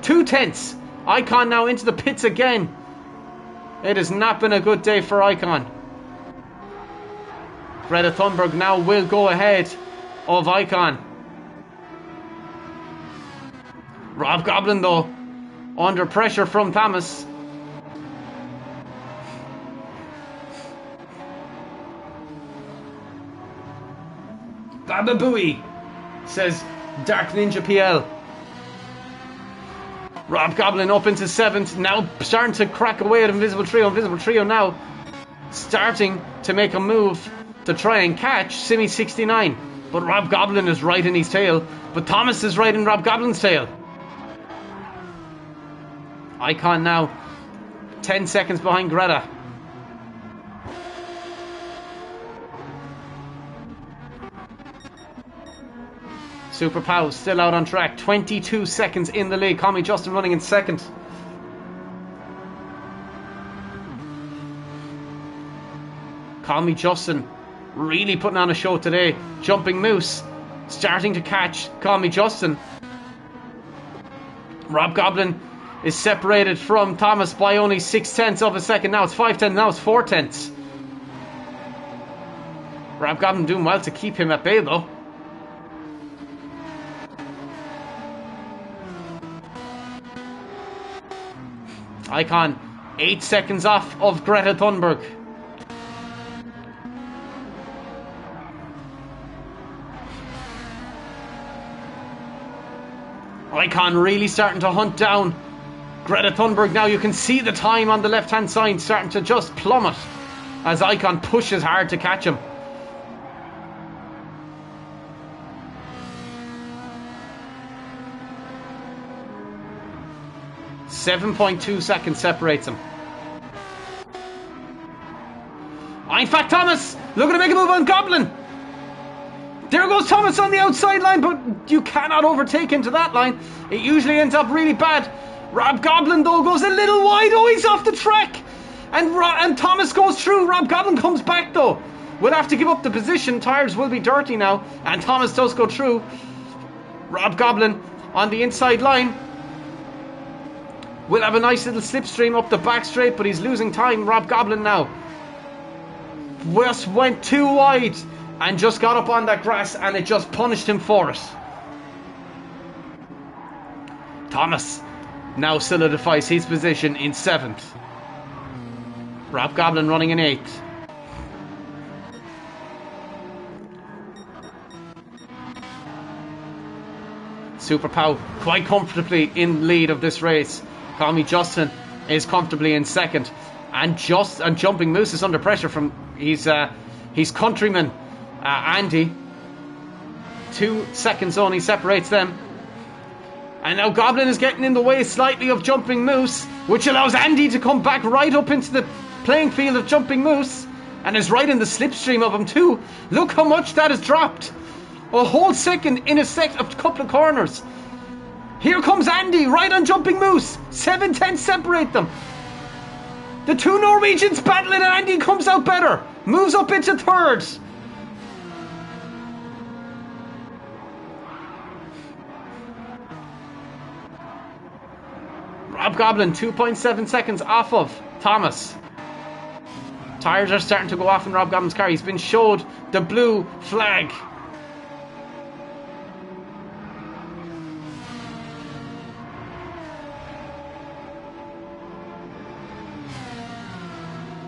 2/10. Icon now into the pits again. It has not been a good day for Icon. Greta Thunberg now will go ahead of Icon. Rob Goblin, though, under pressure from Thomas. Baba Booey, says Dark Ninja PL. Rob Goblin up into 7th, now starting to crack away at Invisible Trio. Invisible Trio now starting to make a move to try and catch Simi 69. But Rob Goblin is right in his tail. But Thomas is right in Rob Goblin's tail. Icon now 10 seconds behind Greta. Super Pow still out on track. 22 seconds in the lead. Call Me Justin running in 2nd. Call Me Justin really putting on a show today. Jumping Moose starting to catch Call Me Justin. Rob Goblin is separated from Thomas by only 6/10 of a second. Now it's 5/10. Now it's 4/10. Rob Goblin doing well to keep him at bay, though. Icon 8 seconds off of Greta Thunberg. Icon really starting to hunt down Greta Thunberg now. You can see the time on the left hand side starting to just plummet as Icon pushes hard to catch him. .2 seconds separates him. In fact, Thomas looking to make a move on Goblin. There goes Thomas on the outside line, but you cannot overtake him to that line. It usually ends up really bad. Rob Goblin, though, goes a little wide. Oh, he's off the track. And Thomas goes through. Rob Goblin comes back, though. We'll have to give up the position. Tires will be dirty now. And Thomas does go through. Rob Goblin on the inside line. We'll have a nice little slipstream up the back straight, but he's losing time. Rob Goblin now. just went too wide and just got up on that grass, and it just punished him for it. Thomas now solidifies his position in 7th. Rob Goblin running in 8th. Super Pow quite comfortably in lead of this race. Call Me Justin is comfortably in 2nd. And Jumping Moose is under pressure from his countryman Andy. 2 seconds only separates them. And now Goblin is getting in the way slightly of Jumping Moose, which allows Andy to come back right up into the playing field of Jumping Moose, and is right in the slipstream of him too. Look how much that has dropped. A whole second in a couple of corners. Here comes Andy right on Jumping Moose. 7/10 separate them. The 2 Norwegians battling, and Andy comes out better. Moves up into 3rd. Rob Goblin 2.7 seconds off of Thomas. Tires are starting to go off in Rob Goblin's car. He's been showed the blue flag.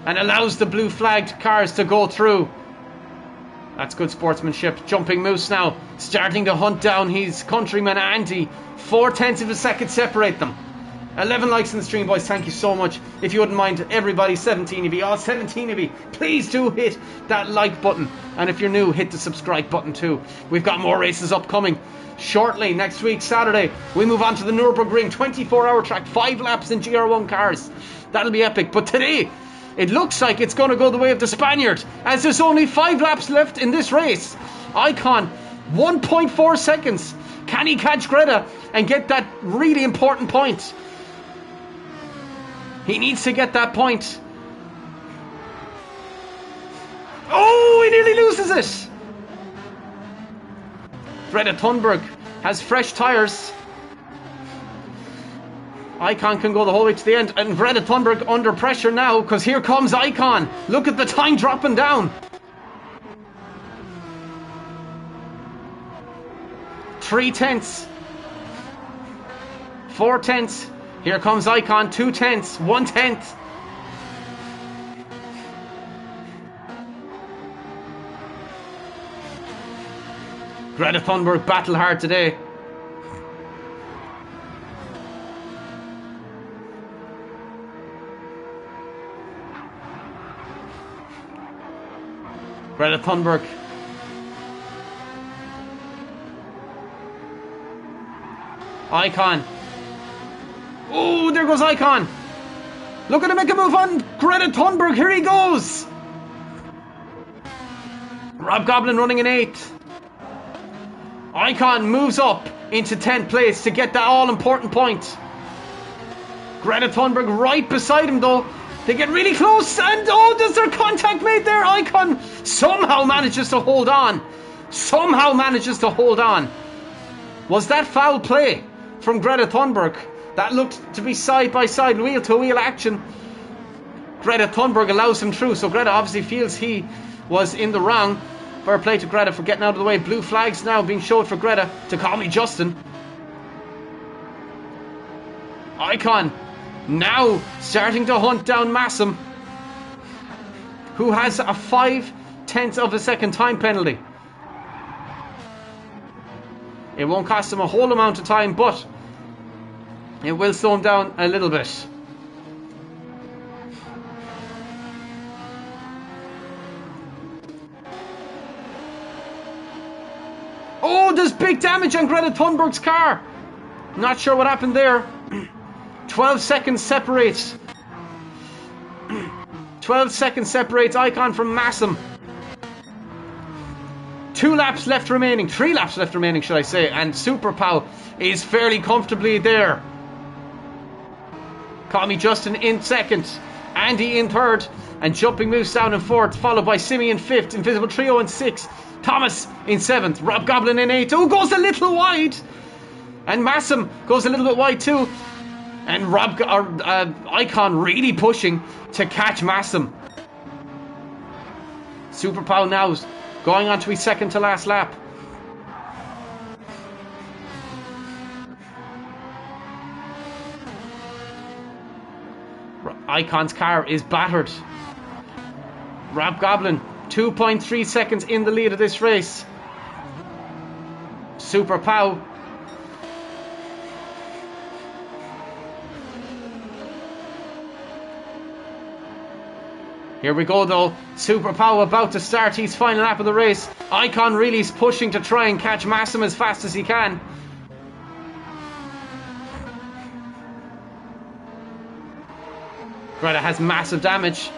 And allows the blue flagged cars to go through. That's good sportsmanship. Jumping Moose now starting to hunt down his countryman Andy. 0.4 of a second separate them. 11 likes in the stream, boys. Thank you so much. If you wouldn't mind, everybody, 17 of you, all 17 of you, please do hit that like button. And if you're new, hit the subscribe button too. We've got more races upcoming shortly. Next week, Saturday, we move on to the Nürburgring 24-hour track, 5 laps in GR1 cars. That'll be epic. But today, it looks like it's going to go the way of the Spaniard, as there's only 5 laps left in this race. Icon, 1.4 seconds. Can he catch Greta and get that really important point? He needs to get that point. Oh, he nearly loses it. Greta Thunberg has fresh tyres. Icon can go the whole way to the end. And Greta Thunberg under pressure now, because here comes Icon. Look at the time dropping down. 3/10. 4/10. Here comes Icon, 2/10, 1/10. Greta Thunberg battle hard today. Greta Thunberg. Icon. Oh, there goes Icon. Look at him make a move on Greta Thunberg. Here he goes. Rob Goblin running in 8th. Icon moves up into 10th place to get that all-important point. Greta Thunberg right beside him though. They get really close, and oh, does there contact made there? Icon somehow manages to hold on. Somehow manages to hold on. Was that foul play from Greta Thunberg? That looked to be side-by-side, wheel-to-wheel action. Greta Thunberg allows him through, so Greta obviously feels he was in the wrong. Fair play to Greta for getting out of the way. Blue flags now being showed for Greta to Call Me Justin. Icon now starting to hunt down Massam, who has a 0.5 of a second time penalty. It won't cost him a whole amount of time, but it will slow him down a little bit. Oh, there's big damage on Greta Thunberg's car. Not sure what happened there. 12 seconds separates. 12 seconds separates Icon from Massam. 2 laps left remaining. 3 laps left remaining, should I say. And Super Pow is fairly comfortably there. Call Me Justin in 2nd. Andy in 3rd. And Jumping Moose down in 4th. Followed by Simi in 5th. Invisible Trio in 6th. Thomas in 7th. Rob Goblin in 8th. Oh, goes a little wide. And Massam goes a little bit wide too. And Icon really pushing to catch Massam. Super Pow now going on to his second to last lap. Icon's car is battered. Rob Goblin, 2.3 seconds in the lead of this race. Super Pow. Here we go though. Super Pow about to start his final lap of the race. Icon really is pushing to try and catch Massim as fast as he can. Greta has massive damage.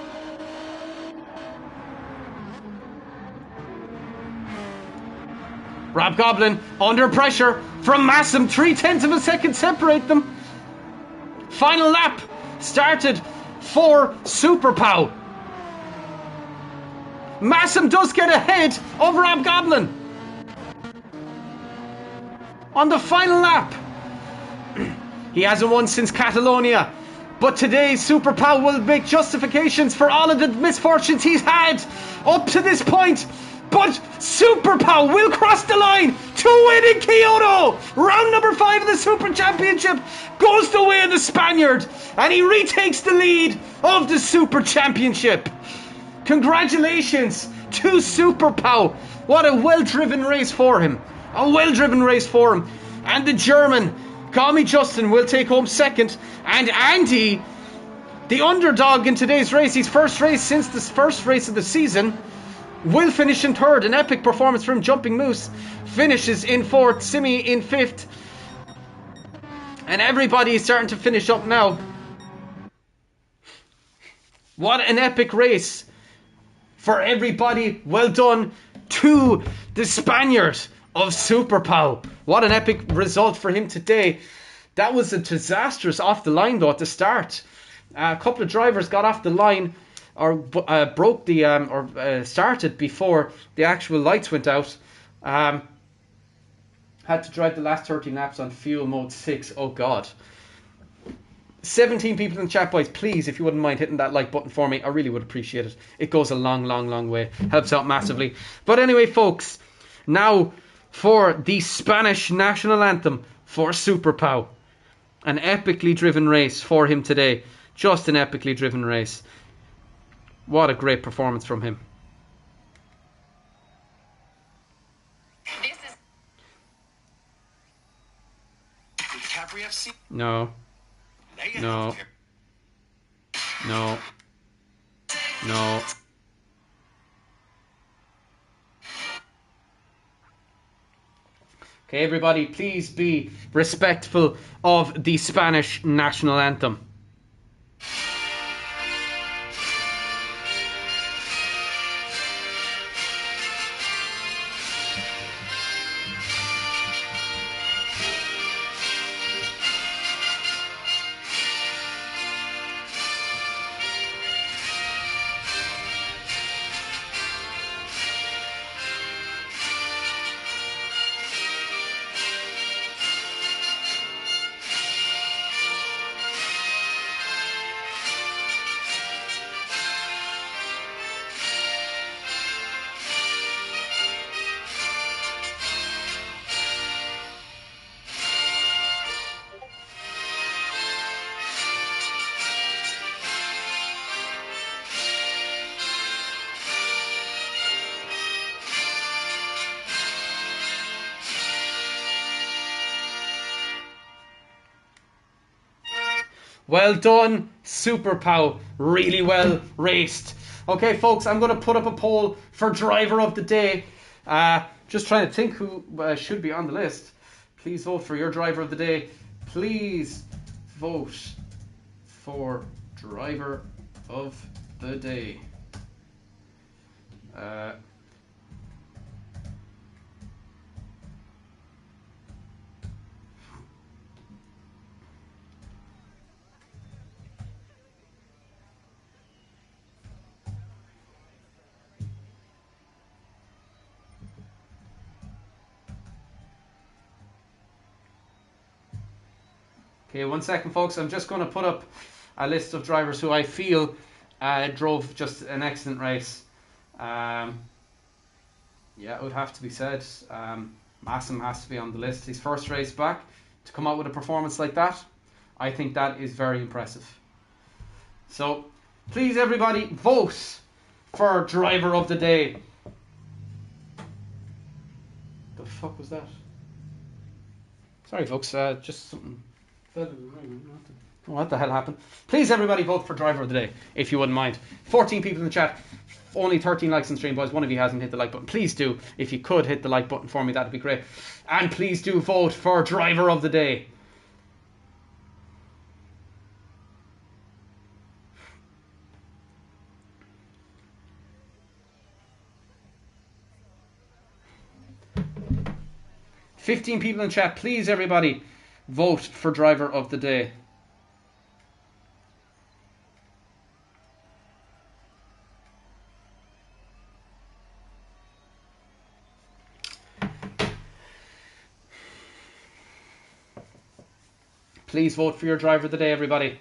Rob Goblin under pressure from Massim. 0.3 of a second separate them. Final lap started for Super Pow. Massim does get ahead of Rob Goblin on the final lap. He hasn't won since Catalonia, but today Super Pow will make justifications for all of the misfortunes he's had up to this point. But Super Pow will cross the line to win in Kyoto. Round number 5 of the Super Championship goes the way of the Spaniard, and he retakes the lead of the Super Championship. Congratulations to Super Pow. What a well-driven race for him. A well-driven race for him. And the German, Call Me Justin, will take home second. And Andy, the underdog in today's race, his first race since the first race of the season, will finish in third. An epic performance from Jumping Moose. Finishes in fourth. Simi in fifth. And everybody is starting to finish up now. What an epic race for everybody. Well done to the Spaniard of Super Pow. What an epic result for him today. That was a disastrous off the line though at the start. A couple of drivers got off the line or broke the started before the actual lights went out. Had to drive the last 13 laps on fuel mode 6. Oh god. 17 people in the chat, boys, please, if you wouldn't mind hitting that like button for me, I really would appreciate it. It goes a long way. Helps out massively. But anyway, folks, now for the Spanish national anthem for Super Pow. An epically driven race for him today. Just an epically driven race. What a great performance from him. No. No. No. No. Okay, everybody, please be respectful of the Spanish national anthem. Well done, Super Pow. Really well raced. Okay, folks, I'm going to put up a poll for driver of the day. Just trying to think who should be on the list. Please vote for your driver of the day. Please vote for driver of the day. Okay, 1 second, folks. I'm just going to put up a list of drivers who I feel drove just an excellent race. Yeah, it would have to be said. Massam has to be on the list. His first race back, to come out with a performance like that, I think that is very impressive. So, please everybody, vote for driver of the day. The fuck was that? Sorry folks, just something. What the hell happened? Please everybody vote for driver of the day, if you wouldn't mind. 14 people in the chat, only 13 likes on stream, boys. One of you hasn't hit the like button. Please do, if you could hit the like button for me, that'd be great. And please do vote for driver of the day. $15 people in chat, please everybody vote for driver of the day. Please vote for your driver of the day, everybody.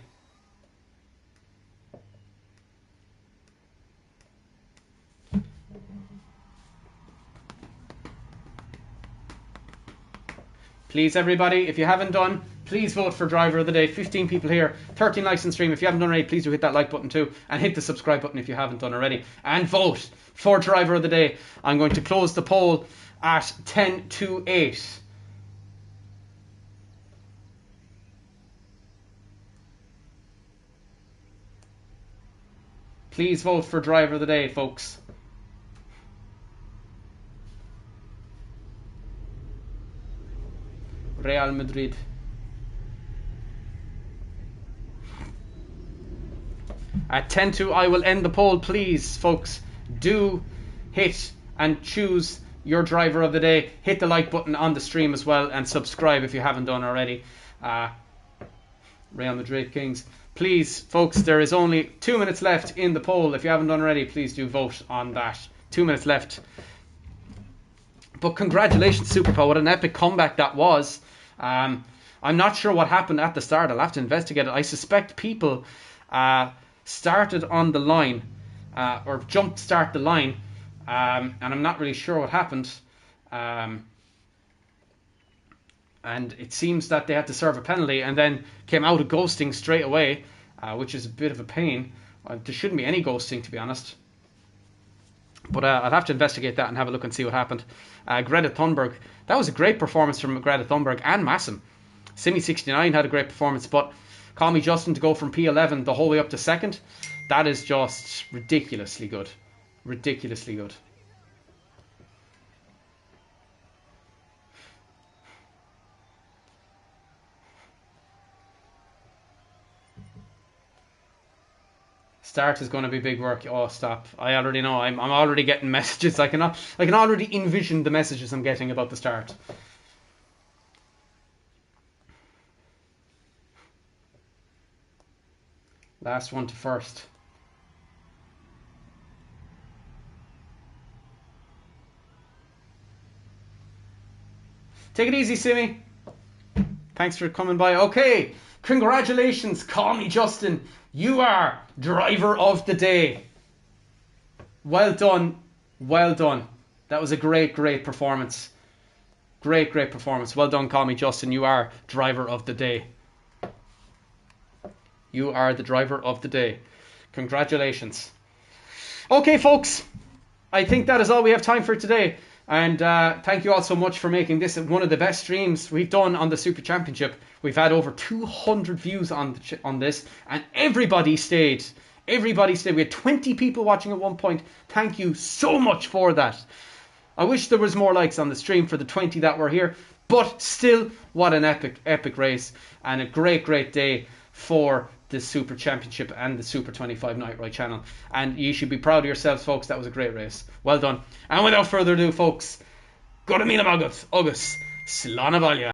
Please, everybody, if you haven't done, please vote for driver of the day. 15 people here, 13 likes on stream. If you haven't done already, please do hit that like button too. And hit the subscribe button if you haven't done already. And vote for driver of the day. I'm going to close the poll at 10 to 8. Please vote for driver of the day, folks. Real Madrid. At 10 to, I will end the poll. Please, folks, do hit and choose your driver of the day. Hit the like button on the stream as well, and subscribe if you haven't done already. Real Madrid Kings. Please, folks, there is only 2 minutes left in the poll. If you haven't done already, please do vote on that. 2 minutes left. But congratulations, Superpower. What an epic comeback that was. I'm not sure what happened at the start. I'll have to investigate it. I suspect people started on the line or jumped start the line, and I'm not really sure what happened. And it seems that they had to serve a penalty and then came out of ghosting straight away, which is a bit of a pain. There shouldn't be any ghosting, to be honest. But I'll have to investigate that and have a look and see what happened. Greta Thunberg, that was a great performance from Greta Thunberg and Massam. Simi69 had a great performance, but Call Me Justin to go from P11 the whole way up to second, that is just ridiculously good. Ridiculously good. Start is going to be big work. Oh, stop. I already know. I'm already getting messages. I can already envision the messages I'm getting about the start. Last one to first. Take it easy, Simi. Thanks for coming by. Okay. Congratulations. Call Me Justin. You are driver of the day. Well done. Well done. That was a great, great performance. Great, great performance. Well done, Call Me Justin. You are driver of the day. You are the driver of the day. Congratulations. Okay, folks. I think that is all we have time for today. And thank you all so much for making this one of the best streams we've done on the Super Championship. We've had over 200 views on this, and everybody stayed. Everybody stayed. We had 20 people watching at one point. Thank you so much for that. I wish there was more likes on the stream for the 20 that were here, but still, what an epic race, and a great, great day for the Super Championship and the Super 25 Night Ride channel. And you should be proud of yourselves, folks. That was a great race. Well done. And without further ado, folks, go to Míle Mágat, agus, Slán Bhaile.